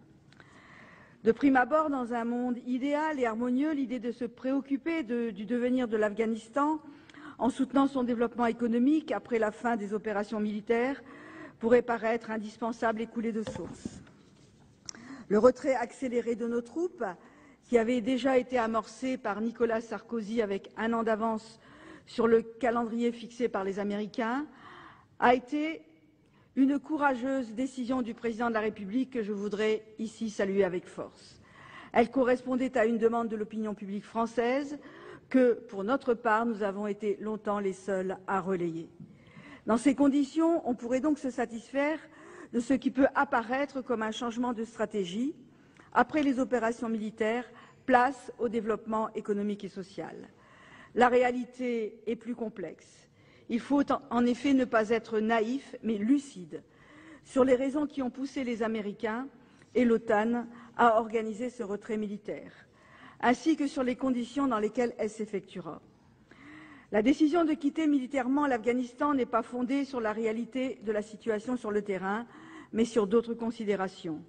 De prime abord, dans un monde idéal et harmonieux, l'idée de se préoccuper du devenir de l'Afghanistan en soutenant son développement économique après la fin des opérations militaires pourrait paraître indispensable et couler de source. Le retrait accéléré de nos troupes, qui avait déjà été amorcé par Nicolas Sarkozy avec 1 an d'avance sur le calendrier fixé par les Américains, a été une courageuse décision du président de la République que je voudrais ici saluer avec force. Elle correspondait à une demande de l'opinion publique française que, pour notre part, nous avons été longtemps les seuls à relayer. Dans ces conditions, on pourrait donc se satisfaire de ce qui peut apparaître comme un changement de stratégie. Après les opérations militaires, place au développement économique et social. La réalité est plus complexe. Il faut en effet ne pas être naïf, mais lucide, sur les raisons qui ont poussé les Américains et l'OTAN à organiser ce retrait militaire, ainsi que sur les conditions dans lesquelles elle s'effectuera. La décision de quitter militairement l'Afghanistan n'est pas fondée sur la réalité de la situation sur le terrain, mais sur d'autres considérations.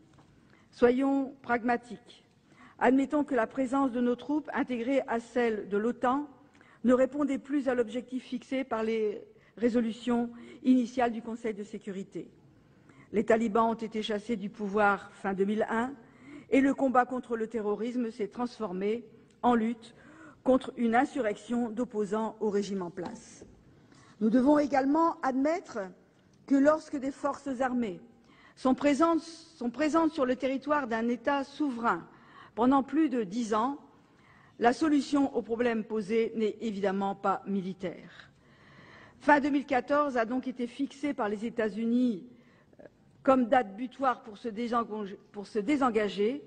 Soyons pragmatiques. Admettons que la présence de nos troupes intégrées à celle de l'OTAN ne répondait plus à l'objectif fixé par les résolutions initiales du Conseil de sécurité. Les talibans ont été chassés du pouvoir fin 2001 et le combat contre le terrorisme s'est transformé en lutte contre une insurrection d'opposants au régime en place. Nous devons également admettre que lorsque des forces armées sont présentes sur le territoire d'un État souverain pendant plus de 10 ans, la solution aux problèmes posés n'est évidemment pas militaire. Fin 2014 a donc été fixée par les États-Unis comme date butoir pour se désengager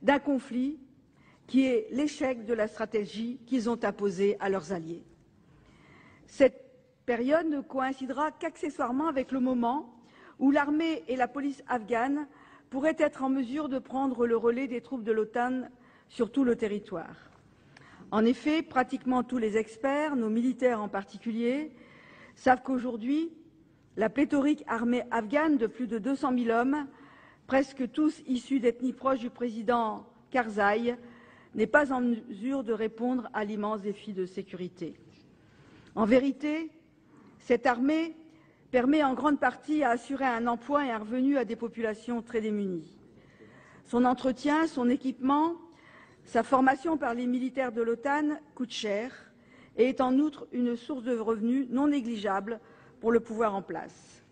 d'un conflit qui est l'échec de la stratégie qu'ils ont imposée à leurs alliés. Cette période ne coïncidera qu'accessoirement avec le moment où l'armée et la police afghanes pourraient être en mesure de prendre le relais des troupes de l'OTAN sur tout le territoire. En effet, pratiquement tous les experts, nos militaires en particulier, savent qu'aujourd'hui, la pléthorique armée afghane de plus de 200 000 hommes, presque tous issus d'ethnies proches du président Karzai, n'est pas en mesure de répondre à l'immense défi de sécurité. En vérité, cette armée permet en grande partie à assurer un emploi et un revenu à des populations très démunies. Son entretien, son équipement, sa formation par les militaires de l'OTAN coûte cher et est en outre une source de revenus non négligeable pour le pouvoir en place.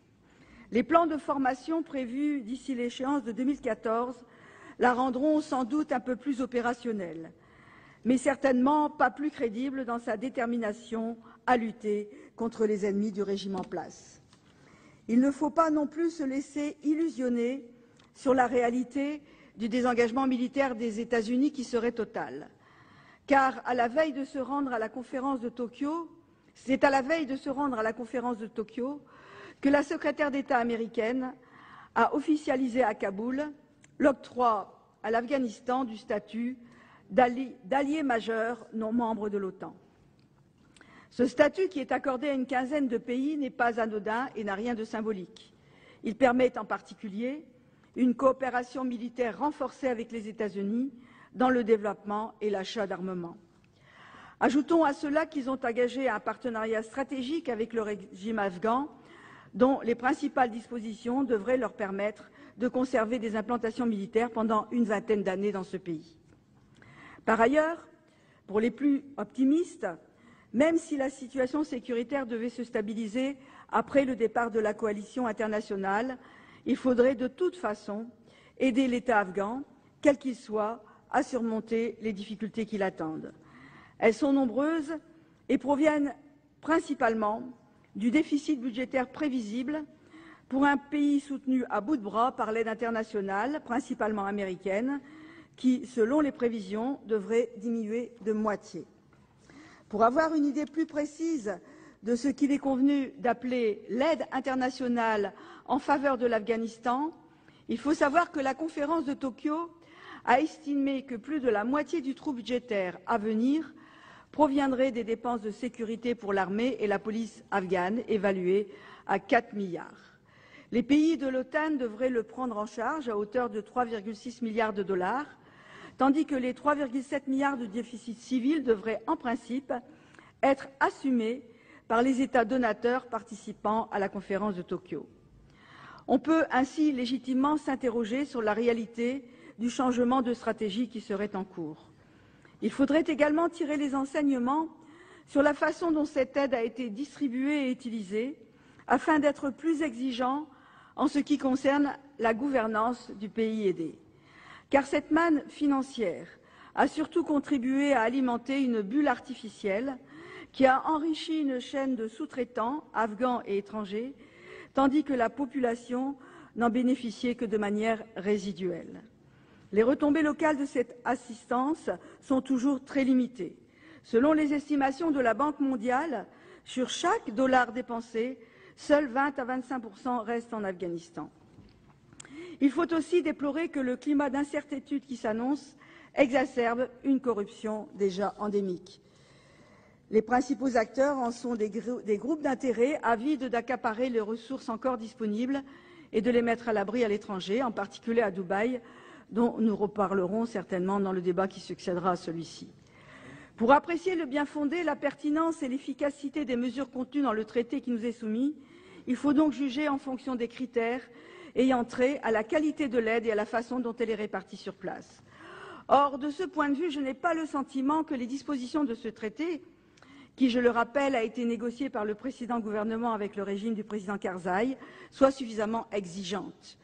Les plans de formation prévus d'ici l'échéance de 2014 la rendront sans doute un peu plus opérationnelle, mais certainement pas plus crédible dans sa détermination à lutter contre les ennemis du régime en place. Il ne faut pas non plus se laisser illusionner sur la réalité du désengagement militaire des États-Unis qui serait total. Car à la veille de se rendre à la conférence de Tokyo, c'est à la veille de se rendre à la conférence de Tokyo que la secrétaire d'État américaine a officialisé à Kaboul l'octroi à l'Afghanistan du statut d'allié majeur non membre de l'OTAN. Ce statut, qui est accordé à une quinzaine de pays, n'est pas anodin et n'a rien de symbolique. Il permet en particulier une coopération militaire renforcée avec les États-Unis dans le développement et l'achat d'armements. Ajoutons à cela qu'ils ont engagé un partenariat stratégique avec le régime afghan, dont les principales dispositions devraient leur permettre de conserver des implantations militaires pendant une vingtaine d'années dans ce pays. Par ailleurs, pour les plus optimistes, même si la situation sécuritaire devait se stabiliser après le départ de la coalition internationale, il faudrait de toute façon aider l'État afghan, quel qu'il soit, à surmonter les difficultés qui l'attendent. Elles sont nombreuses et proviennent principalement du déficit budgétaire prévisible pour un pays soutenu à bout de bras par l'aide internationale, principalement américaine, qui, selon les prévisions, devrait diminuer de moitié. Pour avoir une idée plus précise de ce qu'il est convenu d'appeler l'aide internationale en faveur de l'Afghanistan, il faut savoir que la conférence de Tokyo a estimé que plus de la moitié du trou budgétaire à venir proviendrait des dépenses de sécurité pour l'armée et la police afghane, évaluées à 4 milliards. Les pays de l'OTAN devraient le prendre en charge à hauteur de 3,6 milliards de dollars, tandis que les 3,7 milliards de déficit civil devraient en principe être assumés par les États donateurs participant à la conférence de Tokyo. On peut ainsi légitimement s'interroger sur la réalité du changement de stratégie qui serait en cours. Il faudrait également tirer les enseignements sur la façon dont cette aide a été distribuée et utilisée, afin d'être plus exigeant en ce qui concerne la gouvernance du pays aidé. Car cette manne financière a surtout contribué à alimenter une bulle artificielle qui a enrichi une chaîne de sous-traitants, afghans et étrangers, tandis que la population n'en bénéficiait que de manière résiduelle. Les retombées locales de cette assistance sont toujours très limitées. Selon les estimations de la Banque mondiale, sur chaque dollar dépensé, seuls 20 à 25% restent en Afghanistan. Il faut aussi déplorer que le climat d'incertitude qui s'annonce exacerbe une corruption déjà endémique. Les principaux acteurs en sont des groupes d'intérêt avides d'accaparer les ressources encore disponibles et de les mettre à l'abri à l'étranger, en particulier à Dubaï, dont nous reparlerons certainement dans le débat qui succédera à celui-ci. Pour apprécier le bien-fondé, la pertinence et l'efficacité des mesures contenues dans le traité qui nous est soumis, il faut donc juger en fonction des critères ayant trait à la qualité de l'aide et à la façon dont elle est répartie sur place. Or, de ce point de vue, je n'ai pas le sentiment que les dispositions de ce traité, qui, je le rappelle, a été négocié par le précédent gouvernement avec le régime du président Karzai, soient suffisamment exigeantes.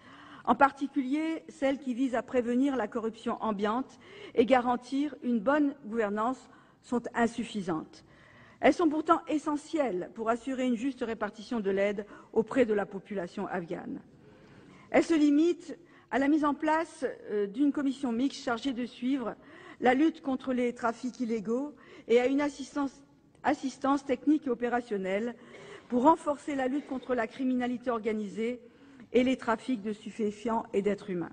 En particulier, celles qui visent à prévenir la corruption ambiante et garantir une bonne gouvernance sont insuffisantes. Elles sont pourtant essentielles pour assurer une juste répartition de l'aide auprès de la population afghane. Elles se limitent à la mise en place d'une commission mixte chargée de suivre la lutte contre les trafics illégaux et à une assistance technique et opérationnelle pour renforcer la lutte contre la criminalité organisée et les trafics de stupéfiants et d'êtres humains.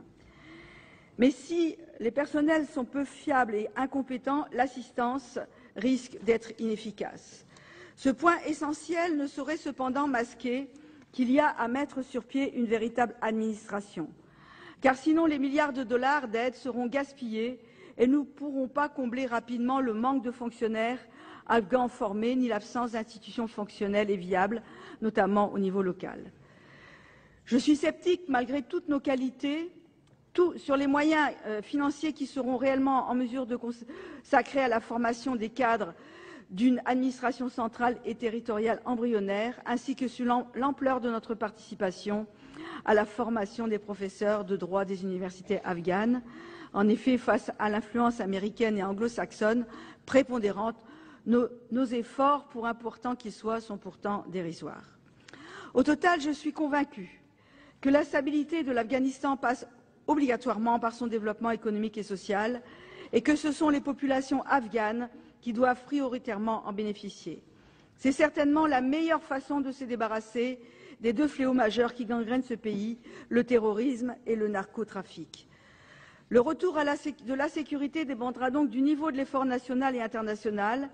Mais si les personnels sont peu fiables et incompétents, l'assistance risque d'être inefficace. Ce point essentiel ne saurait cependant masquer qu'il y a à mettre sur pied une véritable administration. Car sinon, les milliards de dollars d'aide seront gaspillés et nous ne pourrons pas combler rapidement le manque de fonctionnaires afghans formés, ni l'absence d'institutions fonctionnelles et viables, notamment au niveau local. Je suis sceptique, malgré toutes nos qualités, sur les moyens financiers qui seront réellement en mesure de consacrer à la formation des cadres d'une administration centrale et territoriale embryonnaire, ainsi que sur l'ampleur de notre participation à la formation des professeurs de droit des universités afghanes. En effet, face à l'influence américaine et anglo-saxonne prépondérante, nos efforts, pour importants qu'ils soient, sont pourtant dérisoires. Au total, je suis convaincue que la stabilité de l'Afghanistan passe obligatoirement par son développement économique et social, et que ce sont les populations afghanes qui doivent prioritairement en bénéficier. C'est certainement la meilleure façon de se débarrasser des deux fléaux majeurs qui gangrènent ce pays, le terrorisme et le narcotrafic. Le retour de la sécurité dépendra donc du niveau de l'effort national et international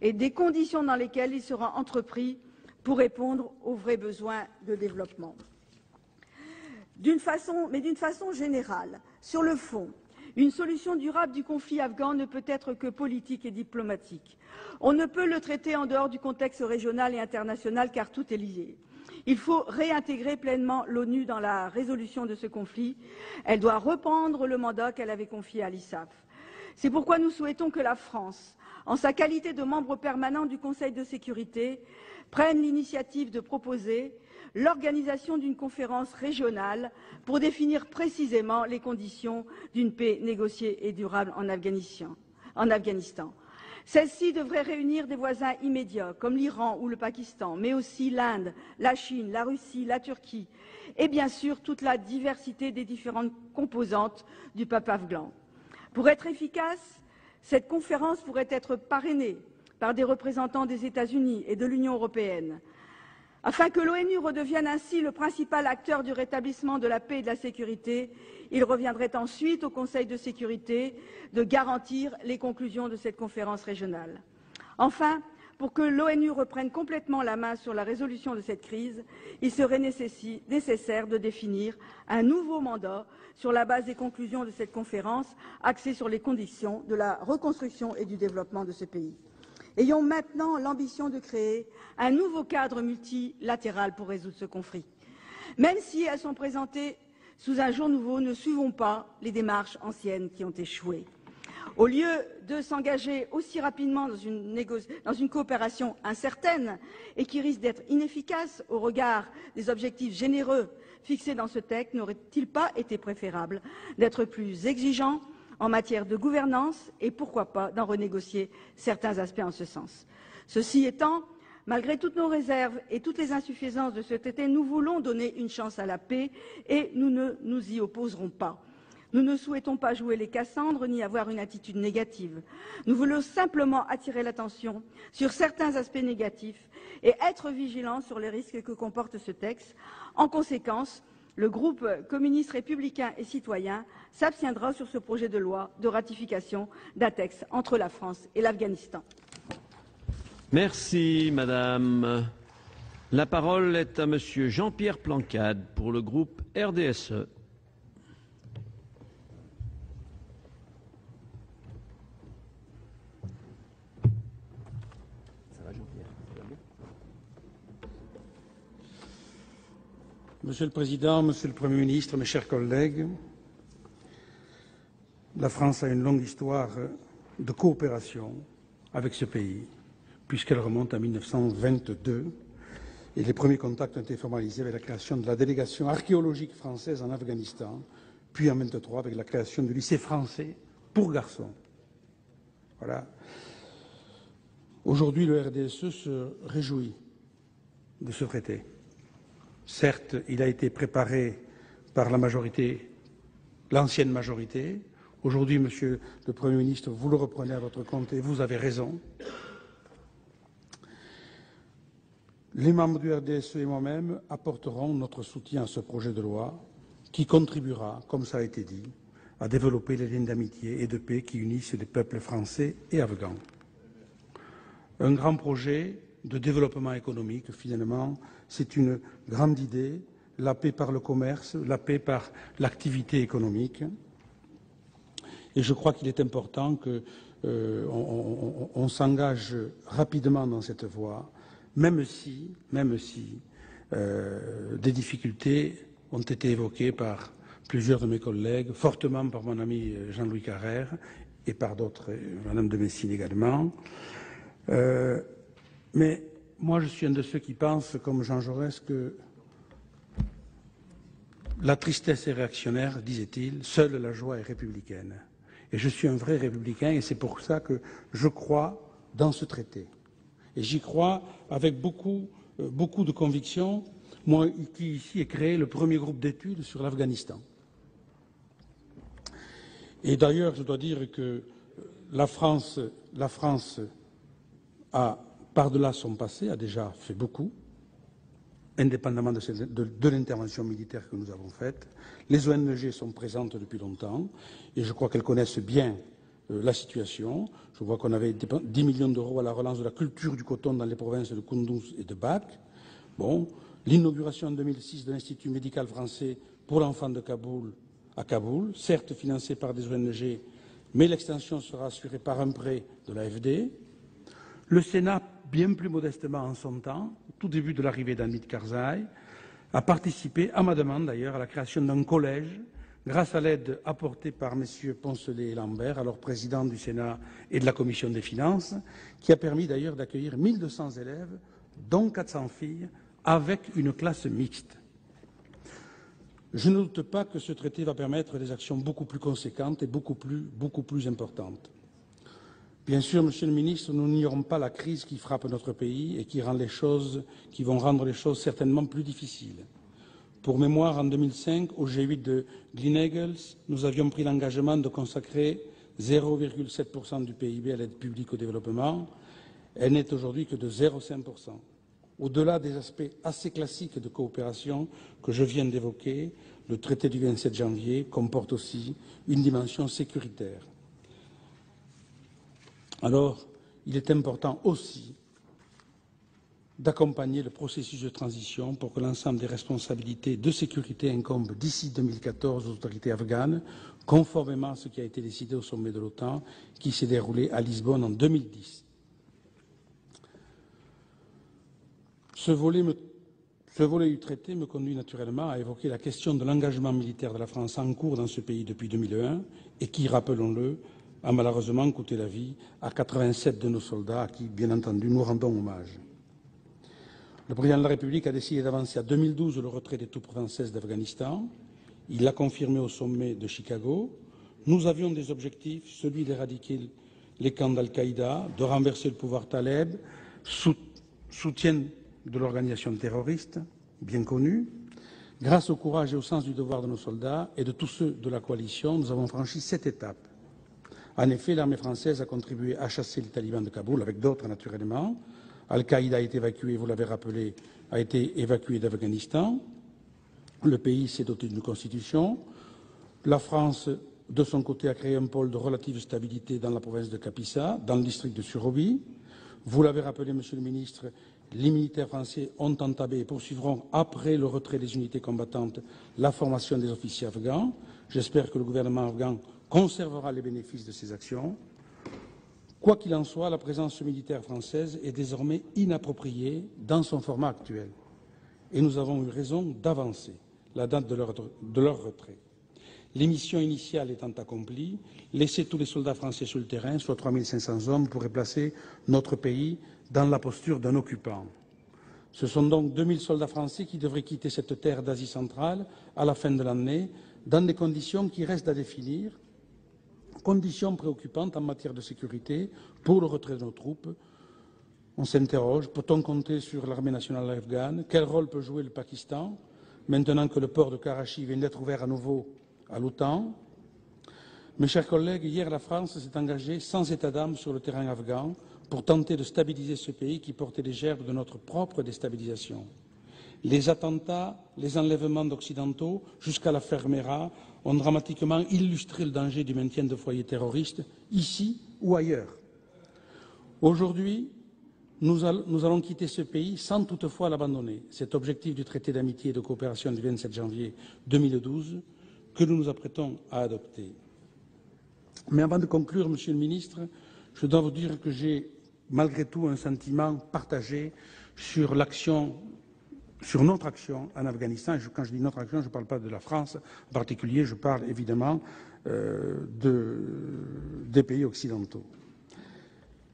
et des conditions dans lesquelles il sera entrepris pour répondre aux vrais besoins de développement. D'une façon générale, sur le fond, une solution durable du conflit afghan ne peut être que politique et diplomatique. On ne peut le traiter en dehors du contexte régional et international car tout est lié. Il faut réintégrer pleinement l'ONU dans la résolution de ce conflit. Elle doit reprendre le mandat qu'elle avait confié à l'ISAF. C'est pourquoi nous souhaitons que la France, en sa qualité de membre permanent du Conseil de sécurité, prenne l'initiative de proposer l'organisation d'une conférence régionale pour définir précisément les conditions d'une paix négociée et durable en Afghanistan. Celle-ci devrait réunir des voisins immédiats comme l'Iran ou le Pakistan, mais aussi l'Inde, la Chine, la Russie, la Turquie et bien sûr toute la diversité des différentes composantes du peuple afghan. Pour être efficace, cette conférence pourrait être parrainée par des représentants des États-Unis et de l'Union européenne. Afin que l'ONU redevienne ainsi le principal acteur du rétablissement de la paix et de la sécurité, il reviendrait ensuite au Conseil de sécurité de garantir les conclusions de cette conférence régionale. Enfin, pour que l'ONU reprenne complètement la main sur la résolution de cette crise, il serait nécessaire de définir un nouveau mandat sur la base des conclusions de cette conférence, axé sur les conditions de la reconstruction et du développement de ce pays. Ayons maintenant l'ambition de créer un nouveau cadre multilatéral pour résoudre ce conflit. Même si elles sont présentées sous un jour nouveau, ne suivons pas les démarches anciennes qui ont échoué. Au lieu de s'engager aussi rapidement dans une coopération incertaine et qui risque d'être inefficace au regard des objectifs généreux fixés dans ce texte, n'aurait-il pas été préférable d'être plus exigeant en matière de gouvernance et pourquoi pas d'en renégocier certains aspects en ce sens. Ceci étant, malgré toutes nos réserves et toutes les insuffisances de ce traité, nous voulons donner une chance à la paix et nous ne nous y opposerons pas. Nous ne souhaitons pas jouer les Cassandres ni avoir une attitude négative. Nous voulons simplement attirer l'attention sur certains aspects négatifs et être vigilants sur les risques que comporte ce texte. En conséquence, le groupe communiste républicain et citoyen s'abstiendra sur ce projet de loi de ratification d'un texte entre la France et l'Afghanistan. Merci, Madame. La parole est à Monsieur Jean-Pierre Plancade pour le groupe RDSE. Monsieur le Président, Monsieur le Premier ministre, mes chers collègues, la France a une longue histoire de coopération avec ce pays, puisqu'elle remonte à 1922, et les premiers contacts ont été formalisés avec la création de la délégation archéologique française en Afghanistan, puis en 1923 avec la création du lycée français pour garçons. Voilà. Aujourd'hui, le RDSE se réjouit de ce traité. Certes, il a été préparé par la majorité, l'ancienne majorité. Aujourd'hui, Monsieur le Premier ministre, vous le reprenez à votre compte et vous avez raison. Les membres du RDSE et moi-même apporterons notre soutien à ce projet de loi qui contribuera, comme ça a été dit, à développer les liens d'amitié et de paix qui unissent les peuples français et afghans. Un grand projet de développement économique, finalement, c'est une grande idée, la paix par le commerce, la paix par l'activité économique. Et je crois qu'il est important qu'on s'engage rapidement dans cette voie, même si des difficultés ont été évoquées par plusieurs de mes collègues, fortement par mon ami Jean-Louis Carrère et par d'autres, Madame de Messine également. Mais moi, je suis un de ceux qui pensent, comme Jean Jaurès, que la tristesse est réactionnaire, disait-il, seule la joie est républicaine. Et je suis un vrai républicain et c'est pour ça que je crois dans ce traité. Et j'y crois avec beaucoup de conviction, moi qui ici ai créé le premier groupe d'études sur l'Afghanistan. Et d'ailleurs, je dois dire que la France a, par-delà son passé, a déjà fait beaucoup, indépendamment de l'intervention militaire que nous avons faite. Les ONG sont présentes depuis longtemps et je crois qu'elles connaissent bien la situation. Je vois qu'on avait 10 millions d'euros à la relance de la culture du coton dans les provinces de Kunduz et de Bak. Bon, l'inauguration en 2006 de l'Institut médical français pour l'enfant de Kaboul à Kaboul, certes financé par des ONG, mais l'extension sera assurée par un prêt de l'AFD. Le Sénat, bien plus modestement en son temps, au tout début de l'arrivée d'Hamid Karzai, a participé, à ma demande d'ailleurs, à la création d'un collège, grâce à l'aide apportée par M. Poncelet et Lambert, alors président du Sénat et de la Commission des finances, qui a permis d'ailleurs d'accueillir 1200 élèves, dont 400 filles, avec une classe mixte. Je ne doute pas que ce traité va permettre des actions beaucoup plus conséquentes et beaucoup plus importantes. Bien sûr, Monsieur le Ministre, nous n'ignorons pas la crise qui frappe notre pays et qui vont rendre les choses certainement plus difficiles. Pour mémoire, en 2005, au G8 de Gleneagles, nous avions pris l'engagement de consacrer 0,7% du PIB à l'aide publique au développement. Elle n'est aujourd'hui que de 0,5%. Au-delà des aspects assez classiques de coopération que je viens d'évoquer, le traité du 27 janvier comporte aussi une dimension sécuritaire. Alors, il est important aussi d'accompagner le processus de transition pour que l'ensemble des responsabilités de sécurité incombent d'ici 2014 aux autorités afghanes, conformément à ce qui a été décidé au sommet de l'OTAN qui s'est déroulé à Lisbonne en 2010. Ce volet du traité me conduit naturellement à évoquer la question de l'engagement militaire de la France en cours dans ce pays depuis 2001 et qui, rappelons-le, a malheureusement coûté la vie à 87 de nos soldats à qui, bien entendu, nous rendons hommage. Le président de la République a décidé d'avancer à 2012 le retrait des troupes françaises d'Afghanistan. Il l'a confirmé au sommet de Chicago. Nous avions des objectifs, celui d'éradiquer les camps d'Al-Qaïda, de renverser le pouvoir taleb, soutien de l'organisation terroriste, bien connue. Grâce au courage et au sens du devoir de nos soldats et de tous ceux de la coalition, nous avons franchi 7 étapes. En effet, l'armée française a contribué à chasser les talibans de Kaboul, avec d'autres naturellement. Al-Qaïda a été évacué, vous l'avez rappelé, a été évacué d'Afghanistan. Le pays s'est doté d'une constitution. La France, de son côté, a créé un pôle de relative stabilité dans la province de Kapisa, dans le district de Surovi. Vous l'avez rappelé, Monsieur le Ministre, les militaires français ont entamé et poursuivront, après le retrait des unités combattantes, la formation des officiers afghans. J'espère que le gouvernement afghan conservera les bénéfices de ces actions. Quoi qu'il en soit, la présence militaire française est désormais inappropriée dans son format actuel. Et nous avons eu raison d'avancer la date de leur retrait. Les missions initiales étant accomplies, laisser tous les soldats français sur le terrain, soit 3500 hommes, pourrait placer notre pays dans la posture d'un occupant. Ce sont donc 2000 soldats français qui devraient quitter cette terre d'Asie centrale à la fin de l'année, dans des conditions qui restent à définir, conditions préoccupantes en matière de sécurité pour le retrait de nos troupes. On s'interroge, peut-on compter sur l'armée nationale afghane? Quel rôle peut jouer le Pakistan, maintenant que le port de Karachi vient d'être ouvert à nouveau à l'OTAN? Mes chers collègues, hier la France s'est engagée sans état d'âme sur le terrain afghan pour tenter de stabiliser ce pays qui portait les gerbes de notre propre déstabilisation. Les attentats, les enlèvements d'Occidentaux, jusqu'à la Fermera, ont dramatiquement illustré le danger du maintien de foyers terroristes, ici ou ailleurs. Aujourd'hui, nous allons quitter ce pays sans toutefois l'abandonner. Cet objectif du traité d'amitié et de coopération du 27 janvier 2012 que nous nous apprêtons à adopter. Mais avant de conclure, Monsieur le Ministre, je dois vous dire que j'ai malgré tout un sentiment partagé sur notre action en Afghanistan. Et quand je dis notre action, je ne parle pas de la France en particulier, je parle évidemment des pays occidentaux.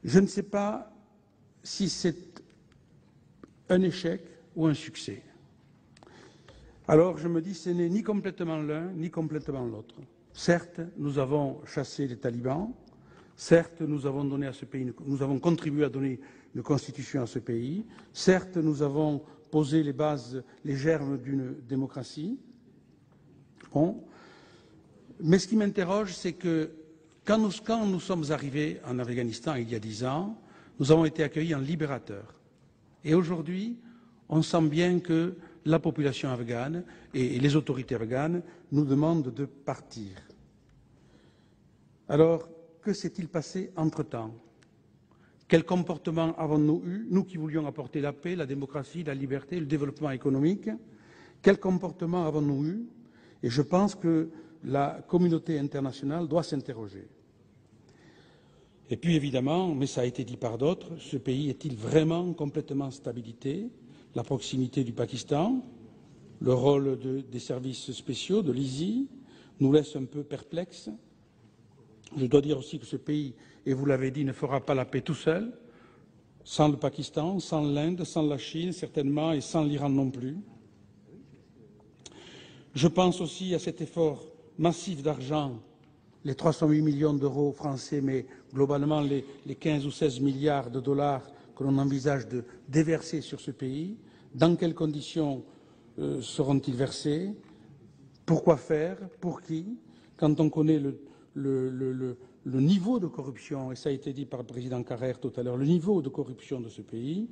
Je ne sais pas si c'est un échec ou un succès. Alors je me dis que ce n'est ni complètement l'un ni complètement l'autre. Certes, nous avons chassé les talibans, certes, nous avons donné à ce pays, nous avons contribué à donner une constitution à ce pays, certes, nous avons posé les bases, les germes d'une démocratie. Bon. Mais ce qui m'interroge, c'est que quand nous sommes arrivés en Afghanistan il y a 10 ans, nous avons été accueillis en libérateurs. Et aujourd'hui, on sent bien que la population afghane et les autorités afghanes nous demandent de partir. Alors, que s'est-il passé entre-temps? Quel comportement avons-nous eu, nous qui voulions apporter la paix, la démocratie, la liberté, le développement économique? Quel comportement avons-nous eu? Et je pense que la communauté internationale doit s'interroger. Et puis évidemment, mais ça a été dit par d'autres, ce pays est-il vraiment complètement en stabilité? La proximité du Pakistan, le rôle des services spéciaux, de l'ISI, nous laisse un peu perplexes. Je dois dire aussi que ce pays, et vous l'avez dit, ne fera pas la paix tout seul, sans le Pakistan, sans l'Inde, sans la Chine certainement, et sans l'Iran non plus. Je pense aussi à cet effort massif d'argent, les 308 millions d'euros français, mais globalement les 15 ou 16 milliards de dollars que l'on envisage de déverser sur ce pays. Dans quelles conditions seront-ils versés? Pourquoi faire? Pour qui? Quand on connaît le niveau de corruption, et ça a été dit par le président Carrère tout à l'heure, le niveau de corruption de ce pays,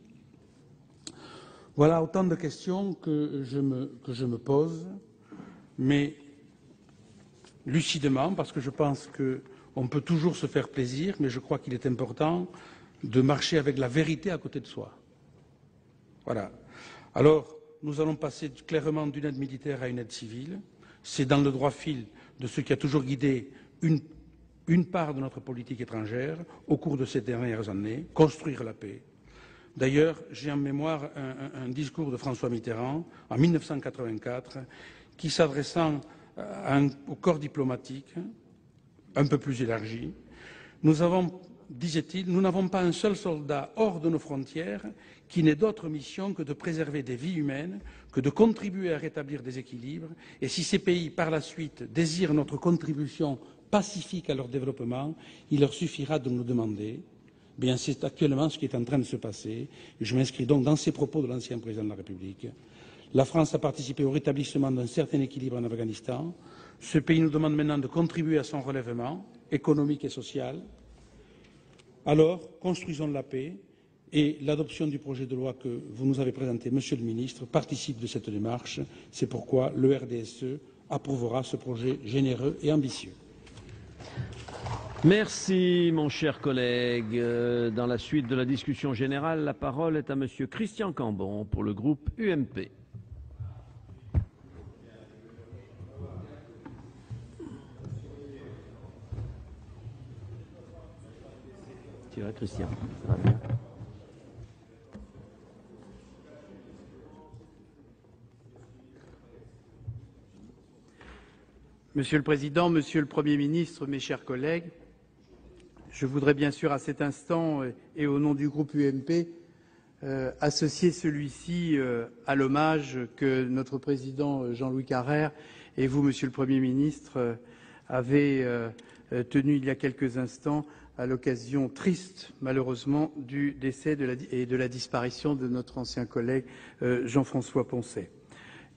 voilà autant de questions que je me pose, mais lucidement, parce que je pense qu'on peut toujours se faire plaisir, mais je crois qu'il est important de marcher avec la vérité à côté de soi. Voilà. Alors, nous allons passer clairement d'une aide militaire à une aide civile. C'est dans le droit fil de ce qui a toujours guidé une part de notre politique étrangère au cours de ces dernières années, construire la paix. D'ailleurs, j'ai en mémoire un discours de François Mitterrand en 1984 qui, s'adressant au corps diplomatique un peu plus élargi, disait-il, nous n'avons pas un seul soldat hors de nos frontières qui n'ait d'autre mission que de préserver des vies humaines, que de contribuer à rétablir des équilibres, et si ces pays, par la suite, désirent notre contribution pacifique à leur développement, il leur suffira de nous demander. Bien, c'est actuellement ce qui est en train de se passer, et je m'inscris donc dans ces propos de l'ancien président de la République. La France a participé au rétablissement d'un certain équilibre en Afghanistan. Ce pays nous demande maintenant de contribuer à son relèvement économique et social. Alors, construisons la paix, et l'adoption du projet de loi que vous nous avez présenté, Monsieur le Ministre, participe de cette démarche. C'est pourquoi le RDSE approuvera ce projet généreux et ambitieux. Merci, mon cher collègue. Dans la suite de la discussion générale, la parole est à Monsieur Christian Cambon pour le groupe UMP. Christian, ça va bien. Monsieur le Président, Monsieur le Premier ministre, mes chers collègues, je voudrais bien sûr à cet instant et au nom du groupe UMP associer celui-ci à l'hommage que notre Président Jean-Louis Carrère et vous, Monsieur le Premier ministre, avez tenu il y a quelques instants à l'occasion triste, malheureusement, du décès et de la disparition de notre ancien collègue Jean-François Poncet.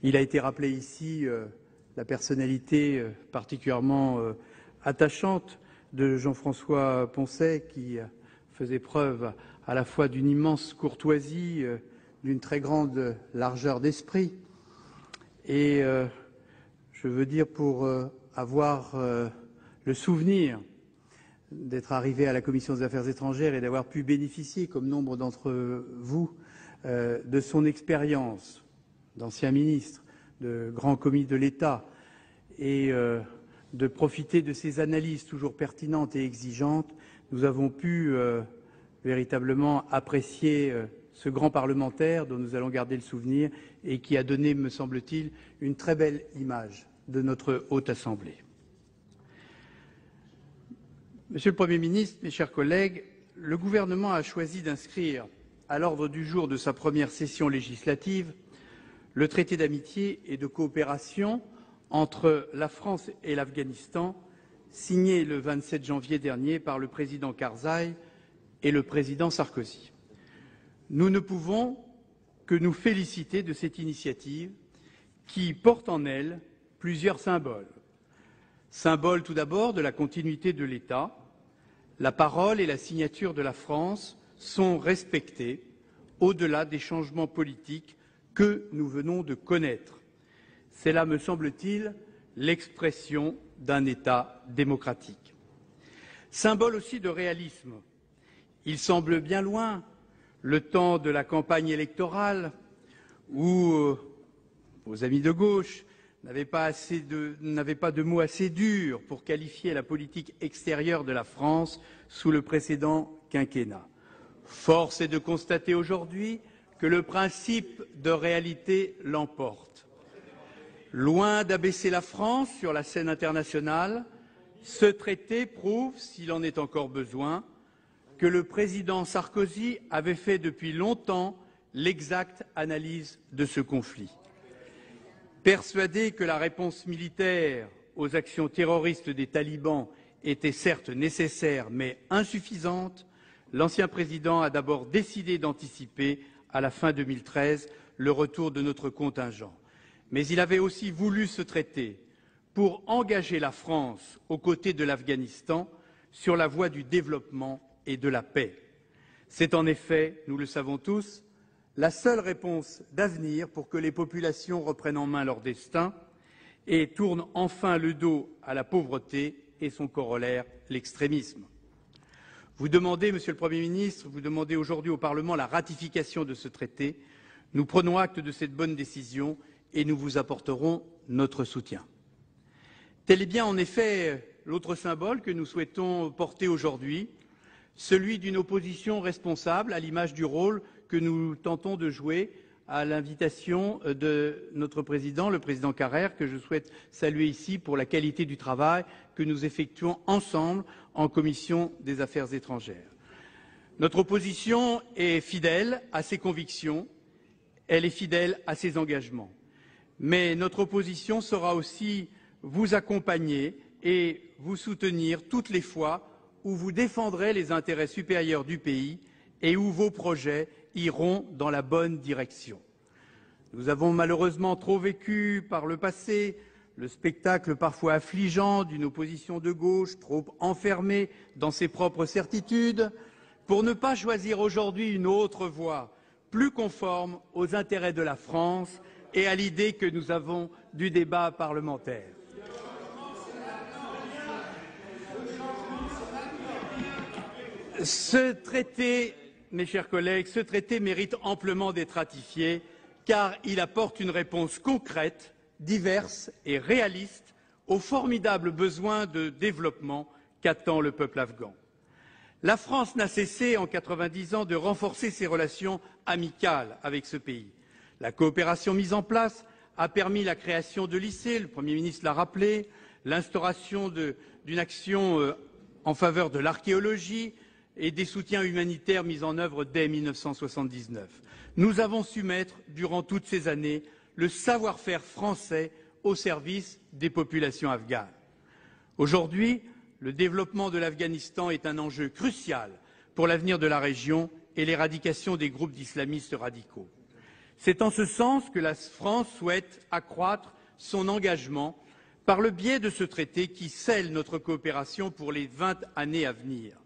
Il a été rappelé ici la personnalité particulièrement attachante de Jean-François Poncet, qui faisait preuve à la fois d'une immense courtoisie, d'une très grande largeur d'esprit. Et je veux dire, pour avoir le souvenir d'être arrivé à la Commission des Affaires étrangères et d'avoir pu bénéficier, comme nombre d'entre vous, de son expérience d'ancien ministre, de grand commis de l'État et de profiter de ces analyses toujours pertinentes et exigeantes, nous avons pu véritablement apprécier ce grand parlementaire dont nous allons garder le souvenir et qui a donné, me semble-t-il, une très belle image de notre Haute Assemblée. Monsieur le Premier ministre, mes chers collègues, le gouvernement a choisi d'inscrire à l'ordre du jour de sa première session législative le traité d'amitié et de coopération entre la France et l'Afghanistan, signé le 27 janvier dernier par le président Karzai et le président Sarkozy. Nous ne pouvons que nous féliciter de cette initiative qui porte en elle plusieurs symboles. Symbole tout d'abord de la continuité de l'État. La parole et la signature de la France sont respectées au-delà des changements politiques que nous venons de connaître. C'est là, me semble-t-il, l'expression d'un État démocratique. Symbole aussi de réalisme. Il semble bien loin le temps de la campagne électorale où vos amis de gauche n'avaient pas de mots assez durs pour qualifier la politique extérieure de la France sous le précédent quinquennat. Force est de constater aujourd'hui que le principe de réalité l'emporte. Loin d'abaisser la France sur la scène internationale, ce traité prouve, s'il en est encore besoin, que le président Sarkozy avait fait depuis longtemps l'exacte analyse de ce conflit. Persuadé que la réponse militaire aux actions terroristes des talibans était certes nécessaire mais insuffisante, l'ancien président a d'abord décidé d'anticiper, à la fin 2013, le retour de notre contingent. Mais il avait aussi voulu ce traité pour engager la France aux côtés de l'Afghanistan sur la voie du développement et de la paix. C'est en effet, nous le savons tous, la seule réponse d'avenir pour que les populations reprennent en main leur destin et tournent enfin le dos à la pauvreté et son corollaire, l'extrémisme. Vous demandez, Monsieur le Premier ministre, vous demandez aujourd'hui au Parlement la ratification de ce traité. Nous prenons acte de cette bonne décision et nous vous apporterons notre soutien. Tel est bien en effet l'autre symbole que nous souhaitons porter aujourd'hui, celui d'une opposition responsable, à l'image du rôle que nous tentons de jouer à l'invitation de notre président, le président Carrère, que je souhaite saluer ici pour la qualité du travail que nous effectuons ensemble en commission des affaires étrangères. Notre opposition est fidèle à ses convictions, elle est fidèle à ses engagements. Mais notre opposition saura aussi vous accompagner et vous soutenir toutes les fois où vous défendrez les intérêts supérieurs du pays et où vos projets iront dans la bonne direction. Nous avons malheureusement trop vécu par le passé le spectacle parfois affligeant d'une opposition de gauche trop enfermée dans ses propres certitudes pour ne pas choisir aujourd'hui une autre voie plus conforme aux intérêts de la France et à l'idée que nous avons du débat parlementaire. Ce traité, mes chers collègues, ce traité mérite amplement d'être ratifié car il apporte une réponse concrète, diverse et réaliste aux formidables besoins de développement qu'attend le peuple afghan. La France n'a cessé en 90 ans de renforcer ses relations amicales avec ce pays. La coopération mise en place a permis la création de lycées, le Premier ministre l'a rappelé, l'instauration d'une action en faveur de l'archéologie et des soutiens humanitaires mis en œuvre dès 1979. Nous avons su mettre, durant toutes ces années, le savoir-faire français au service des populations afghanes. Aujourd'hui, le développement de l'Afghanistan est un enjeu crucial pour l'avenir de la région et l'éradication des groupes d'islamistes radicaux. C'est en ce sens que la France souhaite accroître son engagement par le biais de ce traité qui scelle notre coopération pour les 20 années à venir.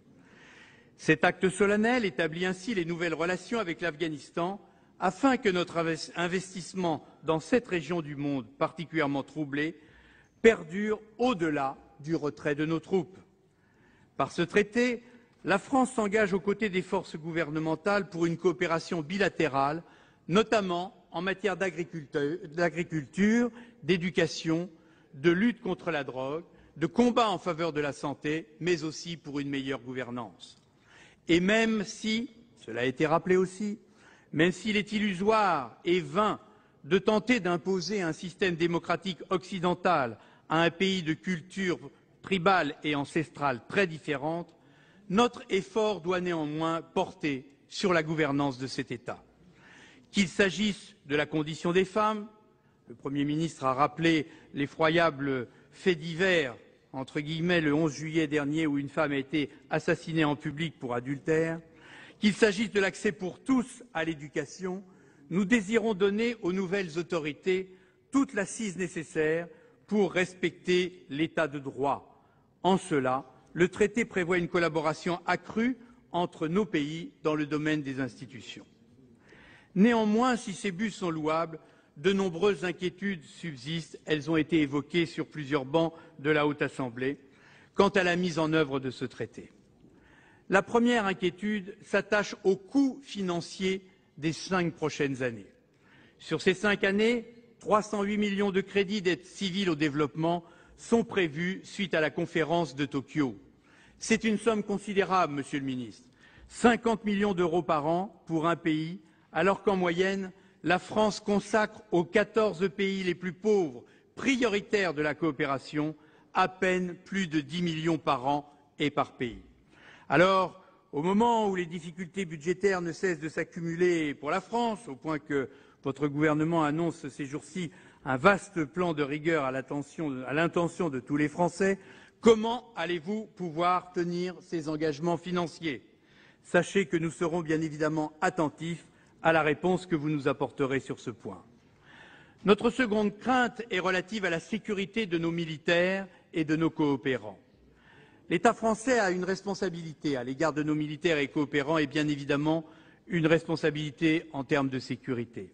Cet acte solennel établit ainsi les nouvelles relations avec l'Afghanistan afin que notre investissement dans cette région du monde particulièrement troublée perdure au-delà du retrait de nos troupes. Par ce traité, la France s'engage aux côtés des forces gouvernementales pour une coopération bilatérale, notamment en matière d'agriculture, d'éducation, de lutte contre la drogue, de combat en faveur de la santé, mais aussi pour une meilleure gouvernance. Et même si, cela a été rappelé aussi, même s'il est illusoire et vain de tenter d'imposer un système démocratique occidental à un pays de culture tribale et ancestrale très différente, notre effort doit néanmoins porter sur la gouvernance de cet État. Qu'il s'agisse de la condition des femmes, le Premier ministre a rappelé l'effroyable fait divers, entre guillemets, le 11 juillet dernier où une femme a été assassinée en public pour adultère, qu'il s'agisse de l'accès pour tous à l'éducation, nous désirons donner aux nouvelles autorités toute l'assise nécessaire pour respecter l'état de droit. En cela, le traité prévoit une collaboration accrue entre nos pays dans le domaine des institutions. Néanmoins, si ces buts sont louables, de nombreuses inquiétudes subsistent. Elles ont été évoquées sur plusieurs bancs de la Haute Assemblée quant à la mise en œuvre de ce traité. La première inquiétude s'attache au coût financier des 5 prochaines années. Sur ces 5 années, 308 millions de crédits d'aide civile au développement sont prévus suite à la conférence de Tokyo. C'est une somme considérable, Monsieur le Ministre. 50 millions d'euros par an pour un pays, alors qu'en moyenne, la France consacre aux 14 pays les plus pauvres, prioritaires de la coopération, à peine plus de 10 millions par an et par pays. Alors, au moment où les difficultés budgétaires ne cessent de s'accumuler pour la France, au point que votre gouvernement annonce ces jours-ci un vaste plan de rigueur à l'intention de tous les Français, comment allez-vous pouvoir tenir ces engagements financiers? Sachez que nous serons bien évidemment attentifs à la réponse que vous nous apporterez sur ce point. Notre seconde crainte est relative à la sécurité de nos militaires et de nos coopérants. L'État français a une responsabilité à l'égard de nos militaires et coopérants et bien évidemment une responsabilité en termes de sécurité.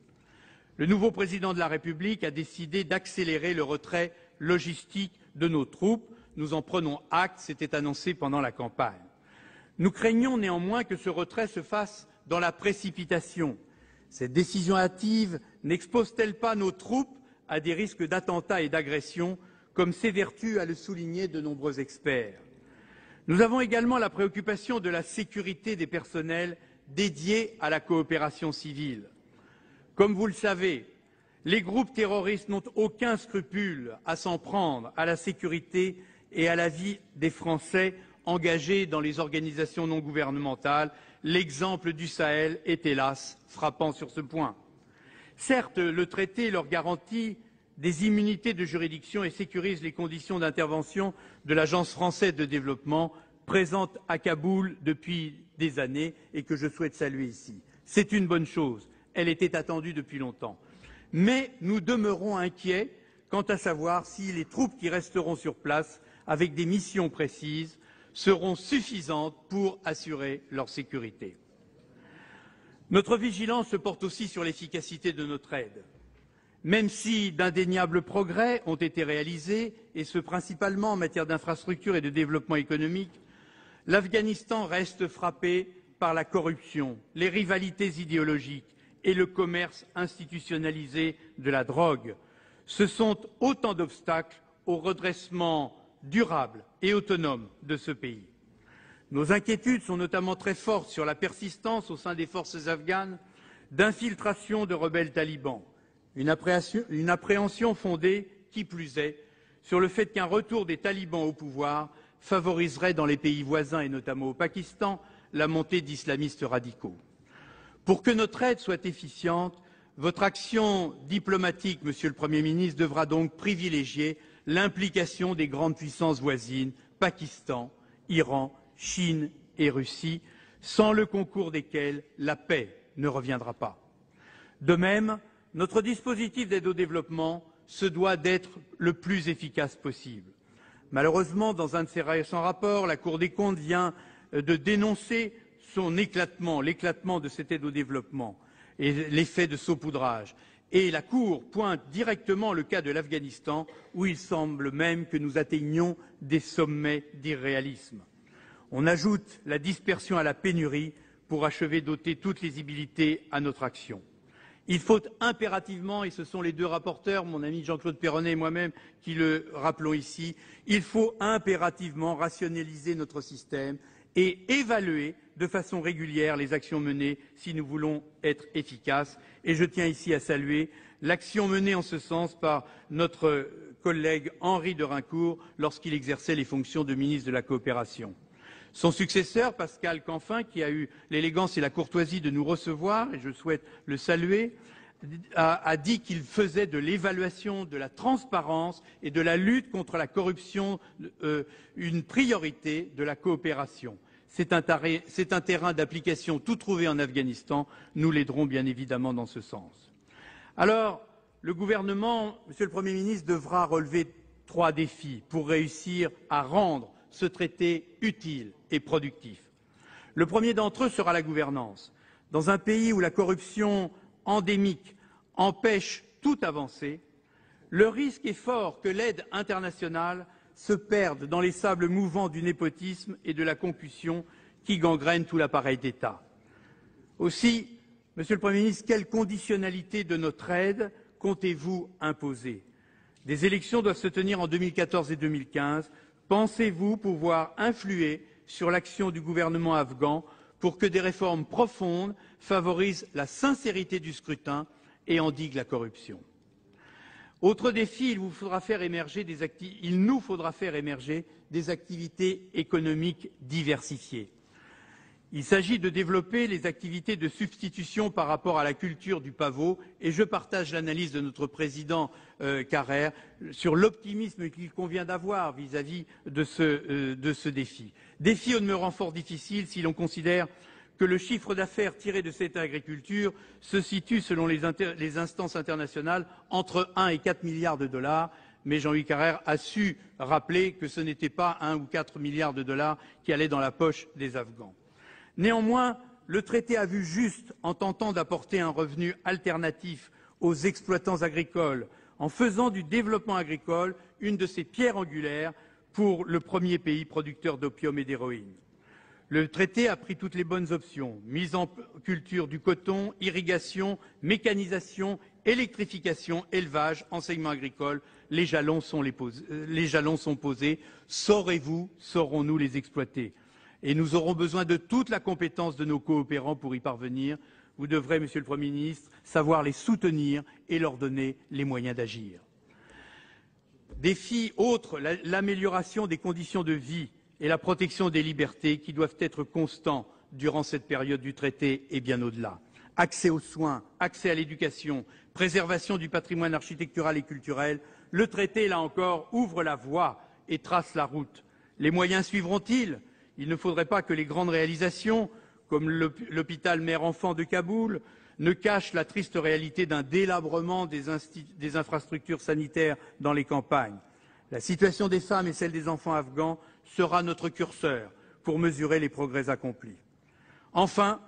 Le nouveau président de la République a décidé d'accélérer le retrait logistique de nos troupes. Nous en prenons acte, c'était annoncé pendant la campagne. Nous craignons néanmoins que ce retrait se fasse dans la précipitation. Cette décision hâtive n'expose-t-elle pas nos troupes à des risques d'attentats et d'agressions, comme s'évertuent à le souligner de nombreux experts? Nous avons également la préoccupation de la sécurité des personnels dédiés à la coopération civile. Comme vous le savez, les groupes terroristes n'ont aucun scrupule à s'en prendre à la sécurité et à la vie des Français engagés dans les organisations non gouvernementales. L'exemple du Sahel est hélas frappant sur ce point. Certes, le traité leur garantit des immunités de juridiction et sécurise les conditions d'intervention de l'Agence française de développement présente à Kaboul depuis des années et que je souhaite saluer ici. C'est une bonne chose. Elle était attendue depuis longtemps. Mais nous demeurons inquiets quant à savoir si les troupes qui resteront sur place avec des missions précises seront suffisantes pour assurer leur sécurité. Notre vigilance se porte aussi sur l'efficacité de notre aide. Même si d'indéniables progrès ont été réalisés, et ce principalement en matière d'infrastructures et de développement économique, l'Afghanistan reste frappé par la corruption, les rivalités idéologiques et le commerce institutionnalisé de la drogue. Ce sont autant d'obstacles au redressement durable et autonome de ce pays. Nos inquiétudes sont notamment très fortes sur la persistance au sein des forces afghanes d'infiltration de rebelles talibans, une appréhension fondée, qui plus est, sur le fait qu'un retour des talibans au pouvoir favoriserait dans les pays voisins et notamment au Pakistan la montée d'islamistes radicaux. Pour que notre aide soit efficiente, votre action diplomatique, Monsieur le Premier ministre, devra donc privilégier l'implication des grandes puissances voisines, Pakistan, Iran, Chine et Russie, sans le concours desquelles la paix ne reviendra pas. De même, notre dispositif d'aide au développement se doit d'être le plus efficace possible. Malheureusement, dans un de ses récents rapports, la Cour des comptes vient de dénoncer l'éclatement de cette aide au développement et l'effet de saupoudrage. Et la Cour pointe directement le cas de l'Afghanistan, où il semble même que nous atteignions des sommets d'irréalisme. On ajoute la dispersion à la pénurie pour achever d'ôter toute lisibilité à notre action. Il faut impérativement, et ce sont les deux rapporteurs, mon ami Jean-Claude Perronnet et moi-même, qui le rappelons ici, il faut impérativement rationaliser notre système et évaluer de façon régulière les actions menées si nous voulons être efficaces. Et je tiens ici à saluer l'action menée en ce sens par notre collègue Henri de Rincourt lorsqu'il exerçait les fonctions de ministre de la Coopération. Son successeur, Pascal Canfin, qui a eu l'élégance et la courtoisie de nous recevoir, et je souhaite le saluer, a dit qu'il faisait de l'évaluation, de la transparence et de la lutte contre la corruption une priorité de la coopération. C'est un terrain d'application tout trouvé en Afghanistan. Nous l'aiderons bien évidemment dans ce sens. Alors, le gouvernement, Monsieur le Premier ministre, devra relever 3 défis pour réussir à rendre ce traité utile et productif. Le premier d'entre eux sera la gouvernance. Dans un pays où la corruption endémique empêche toute avancée, le risque est fort que l'aide internationale se perde dans les sables mouvants du népotisme et de la concussion qui gangrènent tout l'appareil d'État. Aussi, Monsieur le Premier ministre, quelle conditionnalité de notre aide comptez-vous imposer? Des élections doivent se tenir en 2014 et 2015. Pensez-vous pouvoir influer sur l'action du gouvernement afghan pour que des réformes profondes favorisent la sincérité du scrutin et endiguent la corruption? Autre défi, il nous faudra faire émerger des activités économiques diversifiées. Il s'agit de développer les activités de substitution par rapport à la culture du pavot, et je partage l'analyse de notre président Carrère sur l'optimisme qu'il convient d'avoir vis-à-vis de ce défi. Défi au demeurant fort difficile si l'on considère que le chiffre d'affaires tiré de cette agriculture se situe, selon les instances internationales, entre 1 et 4 milliards de dollars. Mais Jean-Louis Carrère a su rappeler que ce n'était pas 1 ou 4 milliards de dollars qui allaient dans la poche des Afghans. Néanmoins, le traité a vu juste en tentant d'apporter un revenu alternatif aux exploitants agricoles, en faisant du développement agricole une de ses pierres angulaires pour le premier pays producteur d'opium et d'héroïne. Le traité a pris toutes les bonnes options, mise en culture du coton, irrigation, mécanisation, électrification, élevage, enseignement agricole. Les jalons sont posés. Saurons-nous les exploiter? Et nous aurons besoin de toute la compétence de nos coopérants pour y parvenir. Vous devrez, Monsieur le Premier ministre, savoir les soutenir et leur donner les moyens d'agir. Défi autre, l'amélioration des conditions de vie et la protection des libertés qui doivent être constants durant cette période du traité et bien au-delà. Accès aux soins, accès à l'éducation, préservation du patrimoine architectural et culturel, le traité, là encore, ouvre la voie et trace la route. Les moyens suivront-ils? Il ne faudrait pas que les grandes réalisations, comme l'hôpital mère-enfant de Kaboul, ne cachent la triste réalité d'un délabrement des infrastructures sanitaires dans les campagnes. La situation des femmes et celle des enfants afghans sera notre curseur pour mesurer les progrès accomplis. Enfin,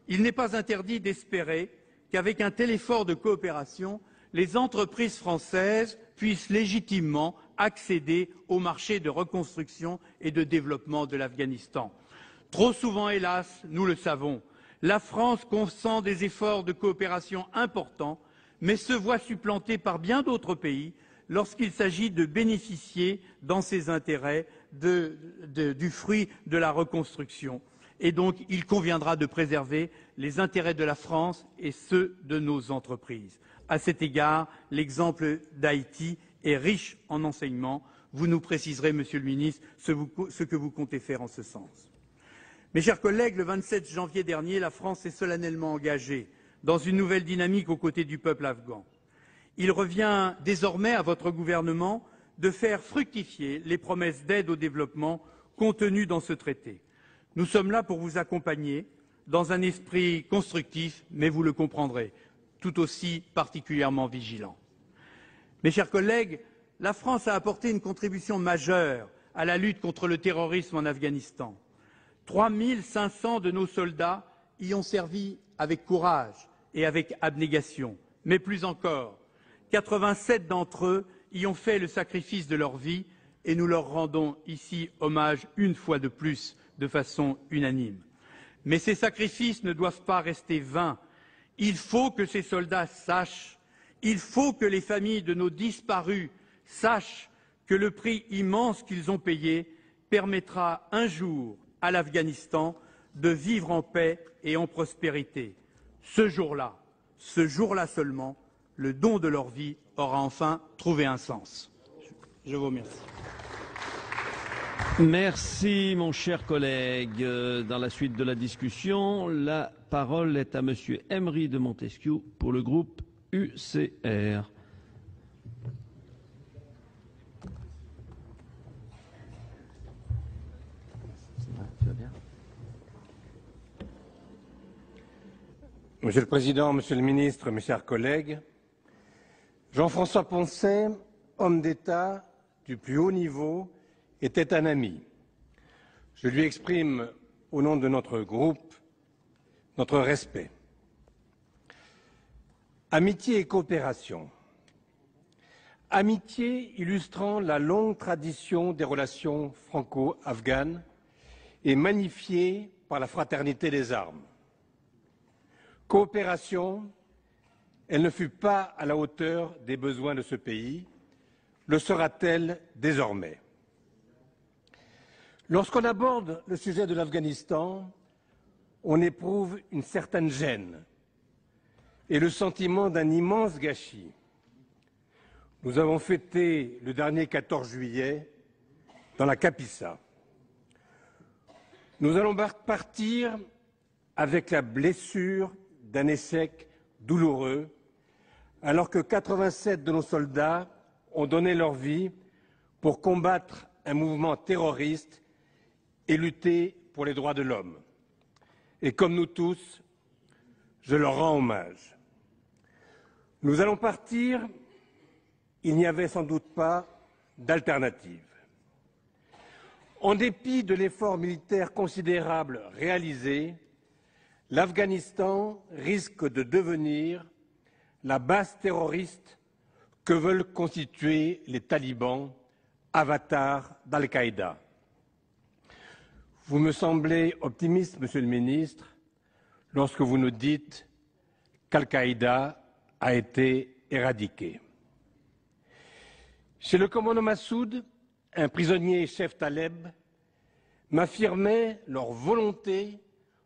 il n'est pas interdit d'espérer qu'avec un tel effort de coopération, les entreprises françaises puissent légitimement accéder au marché de reconstruction et de développement de l'Afghanistan. Trop souvent, hélas, nous le savons, la France consent des efforts de coopération importants, mais se voit supplantée par bien d'autres pays lorsqu'il s'agit de bénéficier, dans ses intérêts, du fruit de la reconstruction. Et donc, il conviendra de préserver les intérêts de la France et ceux de nos entreprises. À cet égard, l'exemple d'Haïti est riche en enseignements. Vous nous préciserez, Monsieur le Ministre, ce que vous comptez faire en ce sens. Mes chers collègues, le 27 janvier dernier, la France s'est solennellement engagée dans une nouvelle dynamique aux côtés du peuple afghan. Il revient désormais à votre gouvernement de faire fructifier les promesses d'aide au développement contenues dans ce traité. Nous sommes là pour vous accompagner dans un esprit constructif, mais vous le comprendrez, tout aussi particulièrement vigilant. Mes chers collègues, la France a apporté une contribution majeure à la lutte contre le terrorisme en Afghanistan. 3 500 de nos soldats y ont servi avec courage et avec abnégation, mais plus encore, 87 d'entre eux y ont fait le sacrifice de leur vie et nous leur rendons ici hommage une fois de plus de façon unanime. Mais ces sacrifices ne doivent pas rester vains. Il faut que ces soldats sachent, il faut que les familles de nos disparus sachent que le prix immense qu'ils ont payé permettra un jour à l'Afghanistan de vivre en paix et en prospérité. Ce jour-là seulement, le don de leur vie aura enfin trouvé un sens. Je vous remercie. Merci, mon cher collègue. Dans la suite de la discussion, la parole est à Monsieur Emery de Montesquieu pour le groupe UCR. Monsieur le Président, Monsieur le Ministre, mes chers collègues, Jean-François Poncet, homme d'État du plus haut niveau, était un ami. Je lui exprime, au nom de notre groupe, notre respect. Amitié et coopération. Amitié illustrant la longue tradition des relations franco-afghanes et magnifiée par la fraternité des armes. Coopération, elle ne fut pas à la hauteur des besoins de ce pays. Le sera-t-elle désormais? Lorsqu'on aborde le sujet de l'Afghanistan, on éprouve une certaine gêne et le sentiment d'un immense gâchis. Nous avons fêté le dernier 14 juillet dans la Kapisa. Nous allons partir avec la blessure d'un échec douloureux, alors que 87 de nos soldats ont donné leur vie pour combattre un mouvement terroriste et lutter pour les droits de l'homme. Et comme nous tous, je leur rends hommage. Nous allons partir, il n'y avait sans doute pas d'alternative. En dépit de l'effort militaire considérable réalisé, l'Afghanistan risque de devenir la base terroriste que veulent constituer les talibans, avatars d'Al-Qaïda. Vous me semblez optimiste, Monsieur le Ministre, lorsque vous nous dites qu'Al-Qaïda a été éradiqué. Chez le commandant Massoud, un prisonnier chef Taleb m'affirmait leur volonté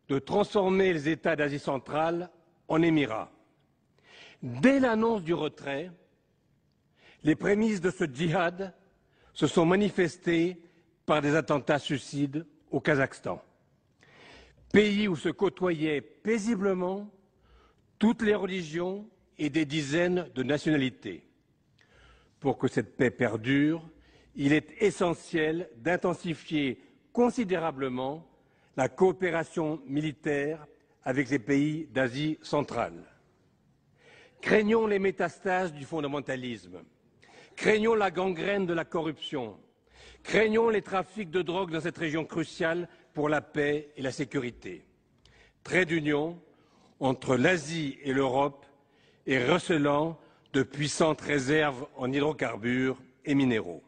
de transformer les États d'Asie centrale en Émirats. Dès l'annonce du retrait, les prémices de ce djihad se sont manifestées par des attentats suicides au Kazakhstan, pays où se côtoyaient paisiblement toutes les religions et des dizaines de nationalités. Pour que cette paix perdure, il est essentiel d'intensifier considérablement la coopération militaire avec les pays d'Asie centrale. Craignons les métastases du fondamentalisme, craignons la gangrène de la corruption, craignons les trafics de drogue dans cette région cruciale pour la paix et la sécurité. Trait d'union entre l'Asie et l'Europe et recelant de puissantes réserves en hydrocarbures et minéraux.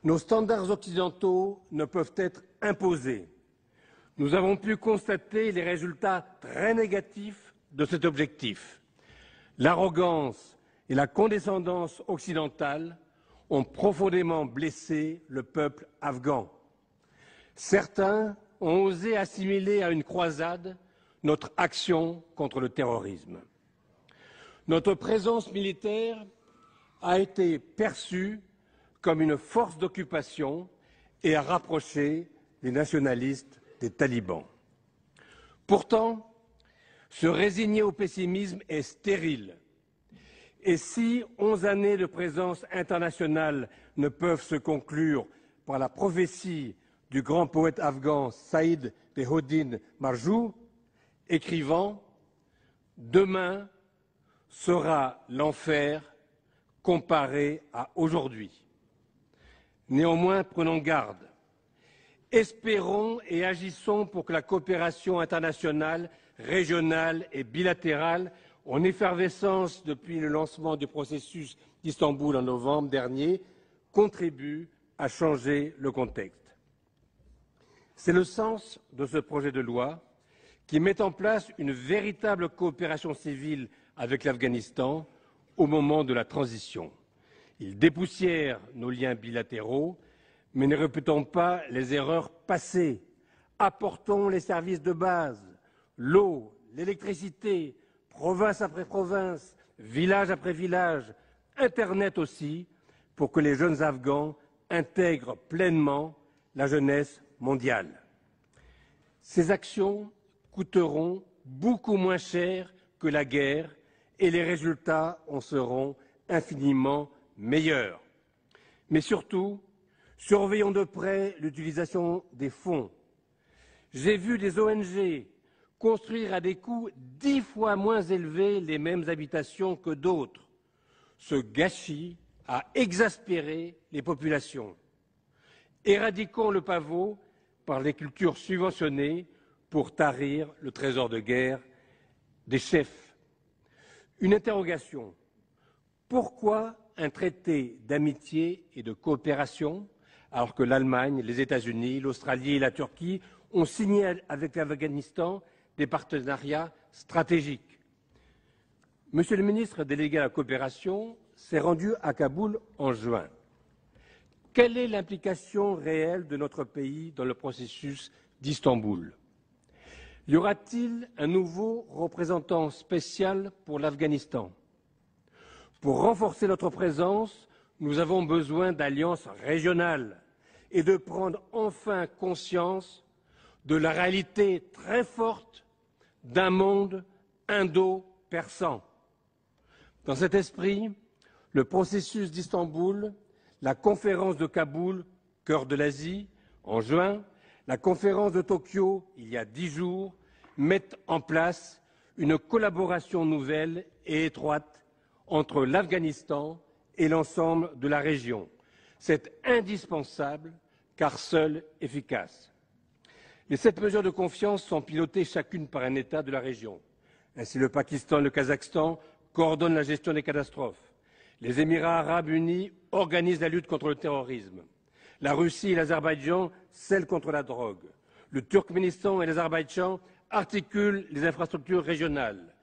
Nos standards occidentaux ne peuvent être imposés. Nous avons pu constater les résultats très négatifs de cet objectif. L'arrogance et la condescendance occidentale ont profondément blessé le peuple afghan. Certains ont osé assimiler à une croisade notre action contre le terrorisme. Notre présence militaire a été perçue comme une force d'occupation et a rapproché les nationalistes des talibans. Pourtant, se résigner au pessimisme est stérile. Et si 11 années de présence internationale ne peuvent se conclure par la prophétie du grand poète afghan Saïd Behoddin Marjou, écrivant « Demain sera l'enfer comparé à aujourd'hui ». Néanmoins, prenons garde. Espérons et agissons pour que la coopération internationale, régionale et bilatérale, en effervescence depuis le lancement du processus d'Istanbul en novembre dernier, contribue à changer le contexte. C'est le sens de ce projet de loi qui met en place une véritable coopération civile avec l'Afghanistan au moment de la transition. Il dépoussière nos liens bilatéraux, mais ne répétons pas les erreurs passées. Apportons les services de base, l'eau, l'électricité, province après province, village après village, Internet aussi, pour que les jeunes Afghans intègrent pleinement la jeunesse mondiale. Ces actions coûteront beaucoup moins cher que la guerre et les résultats en seront infiniment meilleurs. Mais surtout, surveillons de près l'utilisation des fonds. J'ai vu des ONG construire à des coûts 10 fois moins élevés les mêmes habitations que d'autres. Ce gâchis a exaspéré les populations. Éradiquons le pavot par les cultures subventionnées pour tarir le trésor de guerre des chefs. Une interrogation. Pourquoi un traité d'amitié et de coopération alors que l'Allemagne, les États-Unis, l'Australie et la Turquie ont signé avec l'Afghanistan des partenariats stratégiques? Monsieur le ministre délégué à la coopération s'est rendu à Kaboul en juin. Quelle est l'implication réelle de notre pays dans le processus d'Istanbul? Y aura-t-il un nouveau représentant spécial pour l'Afghanistan? Pour renforcer notre présence, nous avons besoin d'alliances régionales et de prendre enfin conscience de la réalité très forte d'un monde indo-persan. Dans cet esprit, le processus d'Istanbul, la conférence de Kaboul, cœur de l'Asie, en juin, la conférence de Tokyo, il y a 10 jours, mettent en place une collaboration nouvelle et étroite entre l'Afghanistan et l'ensemble de la région. C'est indispensable, car seul efficace. Les 7 mesures de confiance sont pilotées chacune par un État de la région. Ainsi, le Pakistan et le Kazakhstan coordonnent la gestion des catastrophes. Les Émirats arabes unis organisent la lutte contre le terrorisme. La Russie et l'Azerbaïdjan celle contre la drogue. Le Turkménistan et l'Azerbaïdjan articulent les infrastructures régionales.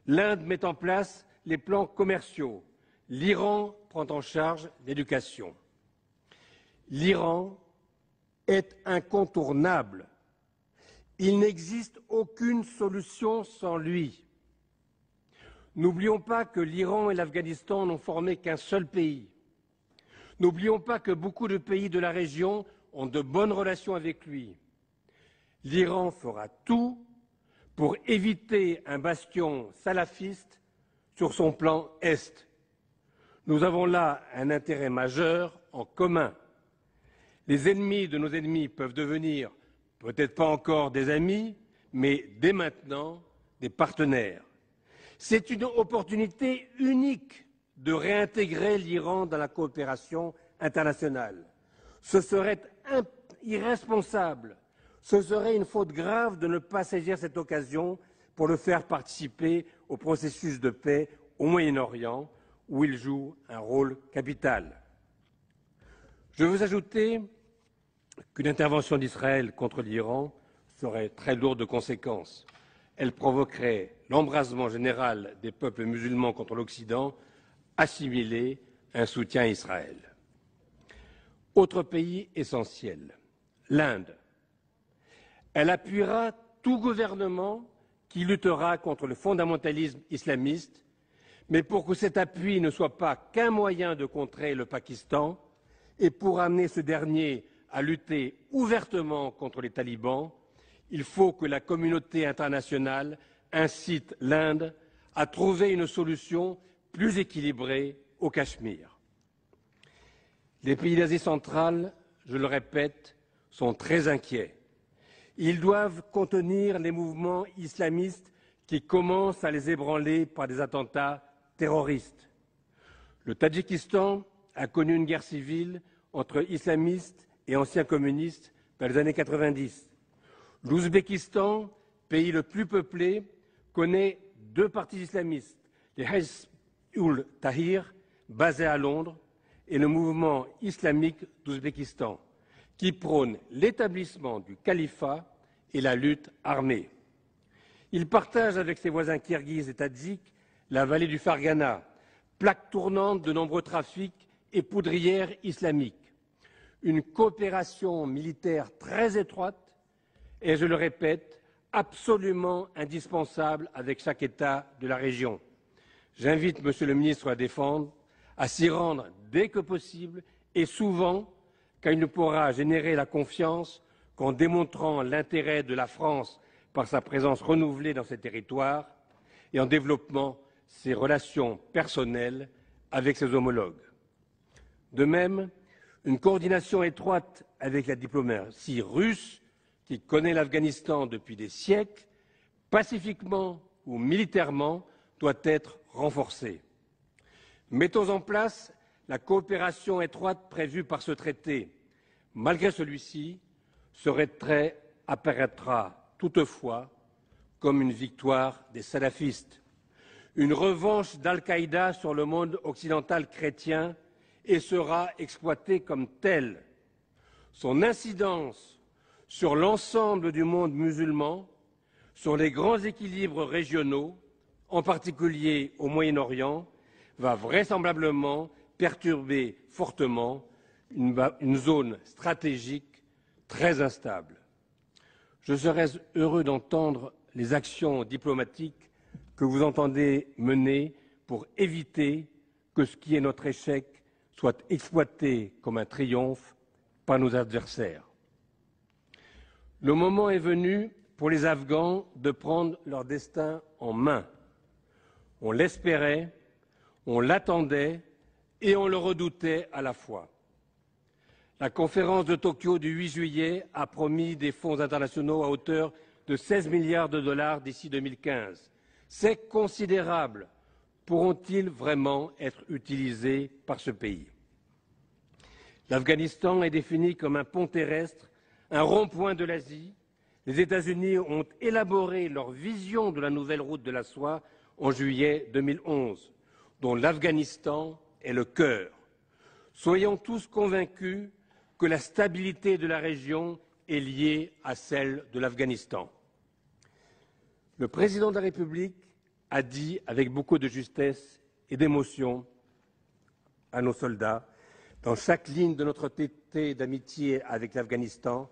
L'Inde met en place les plans commerciaux. L'Iran prend en charge l'éducation. L'Iran est incontournable. Il n'existe aucune solution sans lui. N'oublions pas que l'Iran et l'Afghanistan n'ont formé qu'un seul pays. N'oublions pas que beaucoup de pays de la région ont de bonnes relations avec lui. L'Iran fera tout pour éviter un bastion salafiste sur son plan Est. Nous avons là un intérêt majeur en commun. Les ennemis de nos ennemis peuvent devenir, peut-être pas encore des amis, mais dès maintenant des partenaires. C'est une opportunité unique de réintégrer l'Iran dans la coopération internationale. Ce serait irresponsable, ce serait une faute grave de ne pas saisir cette occasion pour le faire participer au processus de paix au Moyen-Orient, où il joue un rôle capital. Je veux ajouter qu'une intervention d'Israël contre l'Iran serait très lourde de conséquences. Elle provoquerait l'embrasement général des peuples musulmans contre l'Occident, assimilé un soutien à Israël. Autre pays essentiel, l'Inde. Elle appuiera tout gouvernement qui luttera contre le fondamentalisme islamiste, mais pour que cet appui ne soit pas qu'un moyen de contrer le Pakistan et pour amener ce dernier à lutter ouvertement contre les talibans, il faut que la communauté internationale incite l'Inde à trouver une solution plus équilibrée au Cachemire. Les pays d'Asie centrale, je le répète, sont très inquiets. Ils doivent contenir les mouvements islamistes qui commencent à les ébranler par des attentats terroristes. Le Tadjikistan a connu une guerre civile entre islamistes et anciens communistes dans les années 90. L'Ouzbékistan, pays le plus peuplé, connaît 2 partis islamistes, les Hizb-ul-Tahrir, basés à Londres, et le mouvement islamique d'Ouzbékistan, qui prône l'établissement du califat et la lutte armée. Il partage avec ses voisins kirghizes et tadjiks la vallée du Fergana, plaque tournante de nombreux trafics et poudrières islamiques. Une coopération militaire très étroite et, je le répète, absolument indispensable avec chaque État de la région. J'invite Monsieur le ministre à défendre, à s'y rendre dès que possible et souvent, car il ne pourra générer la confiance qu'en démontrant l'intérêt de la France par sa présence renouvelée dans ces territoires et en développant ses relations personnelles avec ses homologues. De même, une coordination étroite avec la diplomatie russe, qui connaît l'Afghanistan depuis des siècles, pacifiquement ou militairement, doit être renforcée. Mettons en place la coopération étroite prévue par ce traité. Malgré celui-ci, ce retrait apparaîtra toutefois comme une victoire des salafistes, une revanche d'Al-Qaïda sur le monde occidental chrétien et sera exploité comme tel. Son incidence sur l'ensemble du monde musulman, sur les grands équilibres régionaux, en particulier au Moyen-Orient, va vraisemblablement perturber fortement une zone stratégique très instable. Je serais heureux d'entendre les actions diplomatiques que vous entendez mener pour éviter que ce qui est notre échec soit exploité comme un triomphe par nos adversaires. Le moment est venu pour les Afghans de prendre leur destin en main. On l'espérait, on l'attendait et on le redoutait à la fois. La conférence de Tokyo du 8 juillet a promis des fonds internationaux à hauteur de 16 milliards de dollars d'ici 2015. C'est considérable. Pourront-ils vraiment être utilisés par ce pays? L'Afghanistan est défini comme un pont terrestre, un rond-point de l'Asie. Les États-Unis ont élaboré leur vision de la nouvelle route de la soie en juillet 2011, dont l'Afghanistan est le cœur. Soyons tous convaincus que la stabilité de la région est liée à celle de l'Afghanistan. Le président de la République a dit avec beaucoup de justesse et d'émotion à nos soldats, dans chaque ligne de notre traité d'amitié avec l'Afghanistan,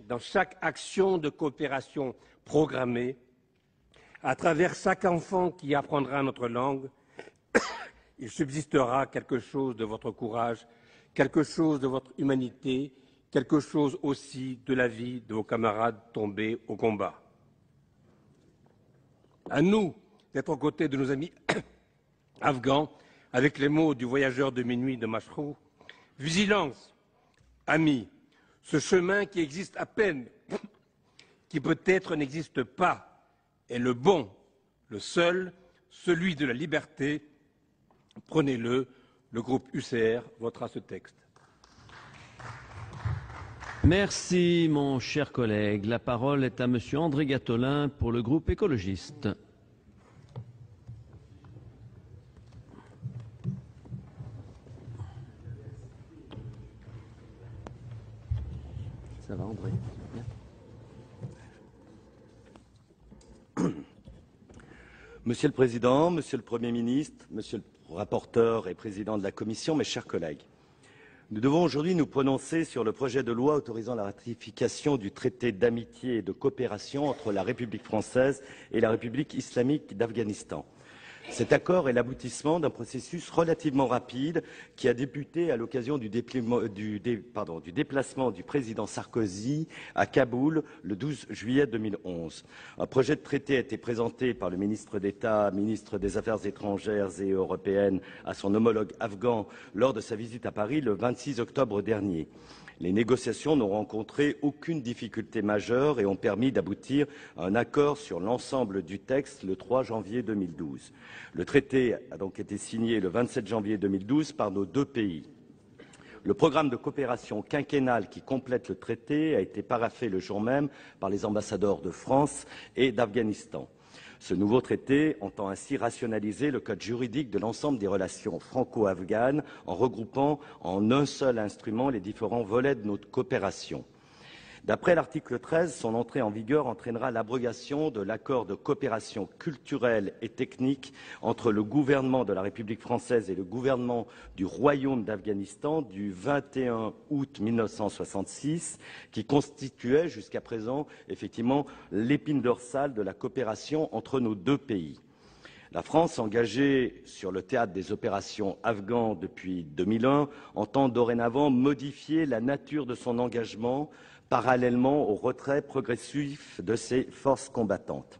dans chaque action de coopération programmée, à travers chaque enfant qui apprendra notre langue, il subsistera quelque chose de votre courage, quelque chose de votre humanité, quelque chose aussi de la vie de vos camarades tombés au combat. À nous d'être aux côtés de nos amis afghans, avec les mots du voyageur de minuit de Mashrou. Vigilance, amis, ce chemin qui existe à peine, qui peut-être n'existe pas, est le bon, le seul, celui de la liberté. Prenez-le, le groupe UCR votera ce texte. Merci, mon cher collègue. La parole est à Monsieur André Gattolin pour le groupe écologiste. Ça va, André? Bien. Monsieur le Président, Monsieur le Premier ministre, Monsieur le rapporteur et Président de la Commission, mes chers collègues, nous devons aujourd'hui nous prononcer sur le projet de loi autorisant la ratification du traité d'amitié et de coopération entre la République française et la République islamique d'Afghanistan. Cet accord est l'aboutissement d'un processus relativement rapide qui a débuté à l'occasion du déplacement du président Sarkozy à Kaboul le 12 juillet 2011. Un projet de traité a été présenté par le ministre d'État, ministre des Affaires étrangères et européennes, à son homologue afghan lors de sa visite à Paris le 26 octobre dernier. Les négociations n'ont rencontré aucune difficulté majeure et ont permis d'aboutir à un accord sur l'ensemble du texte le 3 janvier 2012. Le traité a donc été signé le 27 janvier 2012 par nos deux pays. Le programme de coopération quinquennale qui complète le traité a été paraphé le jour même par les ambassadeurs de France et d'Afghanistan. Ce nouveau traité entend ainsi rationaliser le code juridique de l'ensemble des relations franco-afghanes en regroupant en un seul instrument les différents volets de notre coopération. D'après l'article 13, son entrée en vigueur entraînera l'abrogation de l'accord de coopération culturelle et technique entre le gouvernement de la République française et le gouvernement du Royaume d'Afghanistan du 21 août 1966, qui constituait jusqu'à présent effectivement l'épine dorsale de la coopération entre nos deux pays. La France, engagée sur le théâtre des opérations afghanes depuis 2001, entend dorénavant modifier la nature de son engagement parallèlement au retrait progressif de ses forces combattantes.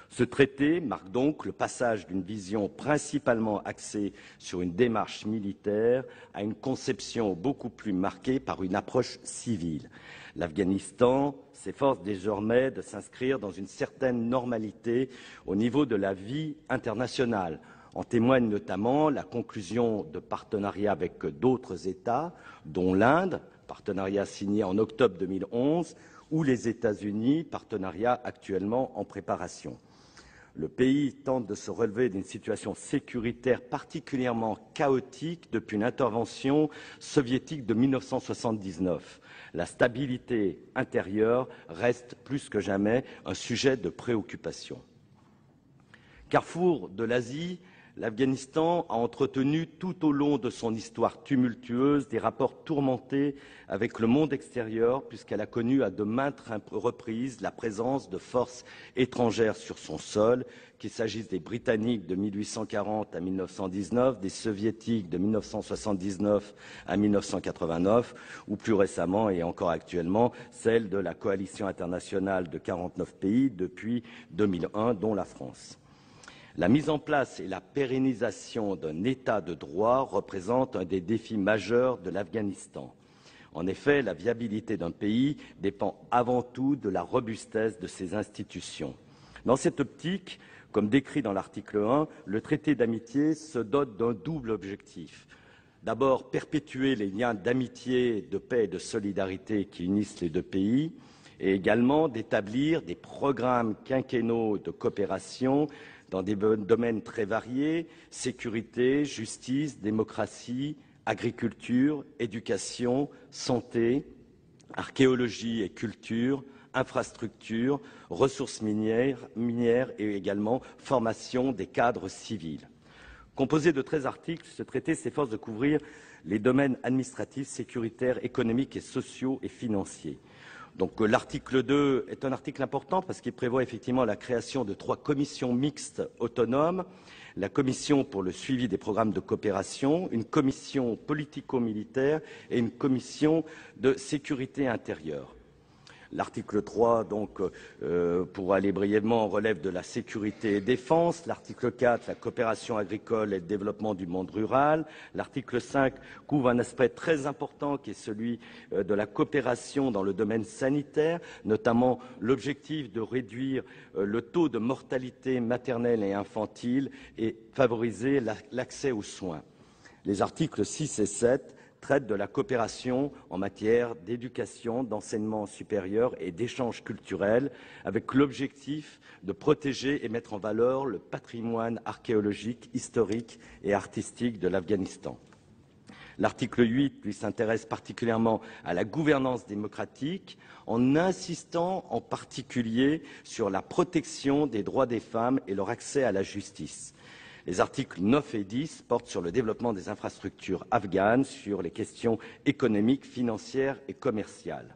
Ce traité marque donc le passage d'une vision principalement axée sur une démarche militaire à une conception beaucoup plus marquée par une approche civile. L'Afghanistan s'efforce désormais de s'inscrire dans une certaine normalité au niveau de la vie internationale. En témoigne notamment la conclusion de partenariats avec d'autres États, dont l'Inde, partenariat signé en octobre 2011, ou les États-Unis, partenariat actuellement en préparation. Le pays tente de se relever d'une situation sécuritaire particulièrement chaotique depuis une intervention soviétique de 1979. La stabilité intérieure reste plus que jamais un sujet de préoccupation. Carrefour de l'Asie, l'Afghanistan a entretenu tout au long de son histoire tumultueuse des rapports tourmentés avec le monde extérieur, puisqu'elle a connu à de maintes reprises la présence de forces étrangères sur son sol, qu'il s'agisse des Britanniques de 1840 à 1919, des Soviétiques de 1979 à 1989, ou plus récemment et encore actuellement, celle de la coalition internationale de 49 pays depuis 2001, dont la France. La mise en place et la pérennisation d'un État de droit représente un des défis majeurs de l'Afghanistan. En effet, la viabilité d'un pays dépend avant tout de la robustesse de ses institutions. Dans cette optique, comme décrit dans l'article 1, le traité d'amitié se dote d'un double objectif. D'abord, perpétuer les liens d'amitié, de paix et de solidarité qui unissent les deux pays, et également d'établir des programmes quinquennaux de coopération dans des domaines très variés, sécurité, justice, démocratie, agriculture, éducation, santé, archéologie et culture, infrastructures, ressources minières et également formation des cadres civils. Composé de 13 articles, ce traité s'efforce de couvrir les domaines administratifs, sécuritaires, économiques et sociaux et financiers. Donc l'article 2 est un article important parce qu'il prévoit effectivement la création de 3 commissions mixtes autonomes, la commission pour le suivi des programmes de coopération, une commission politico-militaire et une commission de sécurité intérieure. L'article 3, donc, pour aller brièvement, relève de la sécurité et défense. L'article 4, la coopération agricole et le développement du monde rural. L'article 5 couvre un aspect très important qui est celui de la coopération dans le domaine sanitaire, notamment l'objectif de réduire le taux de mortalité maternelle et infantile et favoriser l'accès aux soins. Les articles 6 et 7 traite de la coopération en matière d'éducation, d'enseignement supérieur et d'échanges culturels, avec l'objectif de protéger et mettre en valeur le patrimoine archéologique, historique et artistique de l'Afghanistan. L'article 8, lui, s'intéresse particulièrement à la gouvernance démocratique, en insistant en particulier sur la protection des droits des femmes et leur accès à la justice. Les articles 9 et 10 portent sur le développement des infrastructures afghanes, sur les questions économiques, financières et commerciales.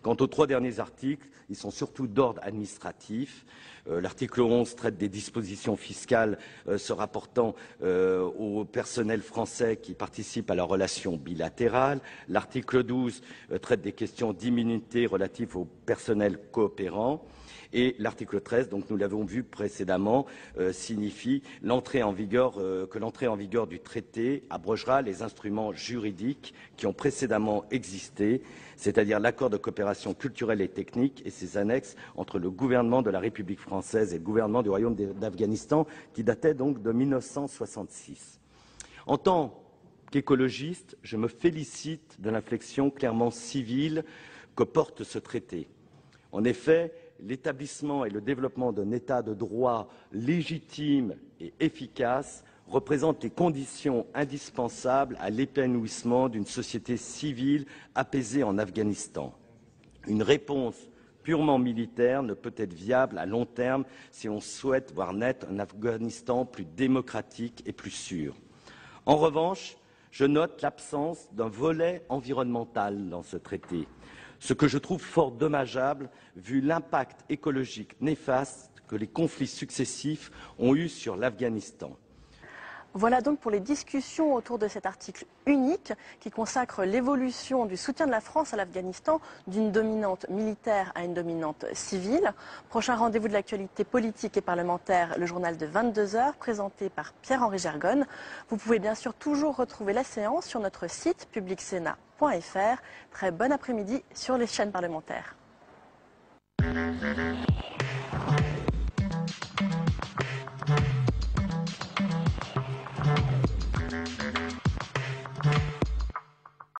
Quant aux 3 derniers articles, ils sont surtout d'ordre administratif. L'article 11 traite des dispositions fiscales se rapportant au personnel français qui participe à la relation bilatérale. L'article 12 traite des questions d'immunité relatives au personnel coopérant. Et l'article 13, donc nous l'avons vu précédemment, signifie que l'entrée en vigueur du traité abrogera les instruments juridiques qui ont précédemment existé, c'est-à-dire l'accord de coopération culturelle et technique et ses annexes entre le gouvernement de la République française et le gouvernement du Royaume d'Afghanistan, qui datait donc de 1966. En tant qu'écologiste, je me félicite de l'inflexion clairement civile que porte ce traité. En effet, l'établissement et le développement d'un État de droit légitime et efficace représentent les conditions indispensables à l'épanouissement d'une société civile apaisée en Afghanistan. Une réponse purement militaire ne peut être viable à long terme si on souhaite voir naître un Afghanistan plus démocratique et plus sûr. En revanche, je note l'absence d'un volet environnemental dans ce traité, ce que je trouve fort dommageable vu l'impact écologique néfaste que les conflits successifs ont eu sur l'Afghanistan. Voilà donc pour les discussions autour de cet article unique qui consacre l'évolution du soutien de la France à l'Afghanistan d'une dominante militaire à une dominante civile. Prochain rendez-vous de l'actualité politique et parlementaire, le journal de 22 h présenté par Pierre-Henri Gergonne. Vous pouvez bien sûr toujours retrouver la séance sur notre site publicsénat.fr. Très bon après-midi sur les chaînes parlementaires.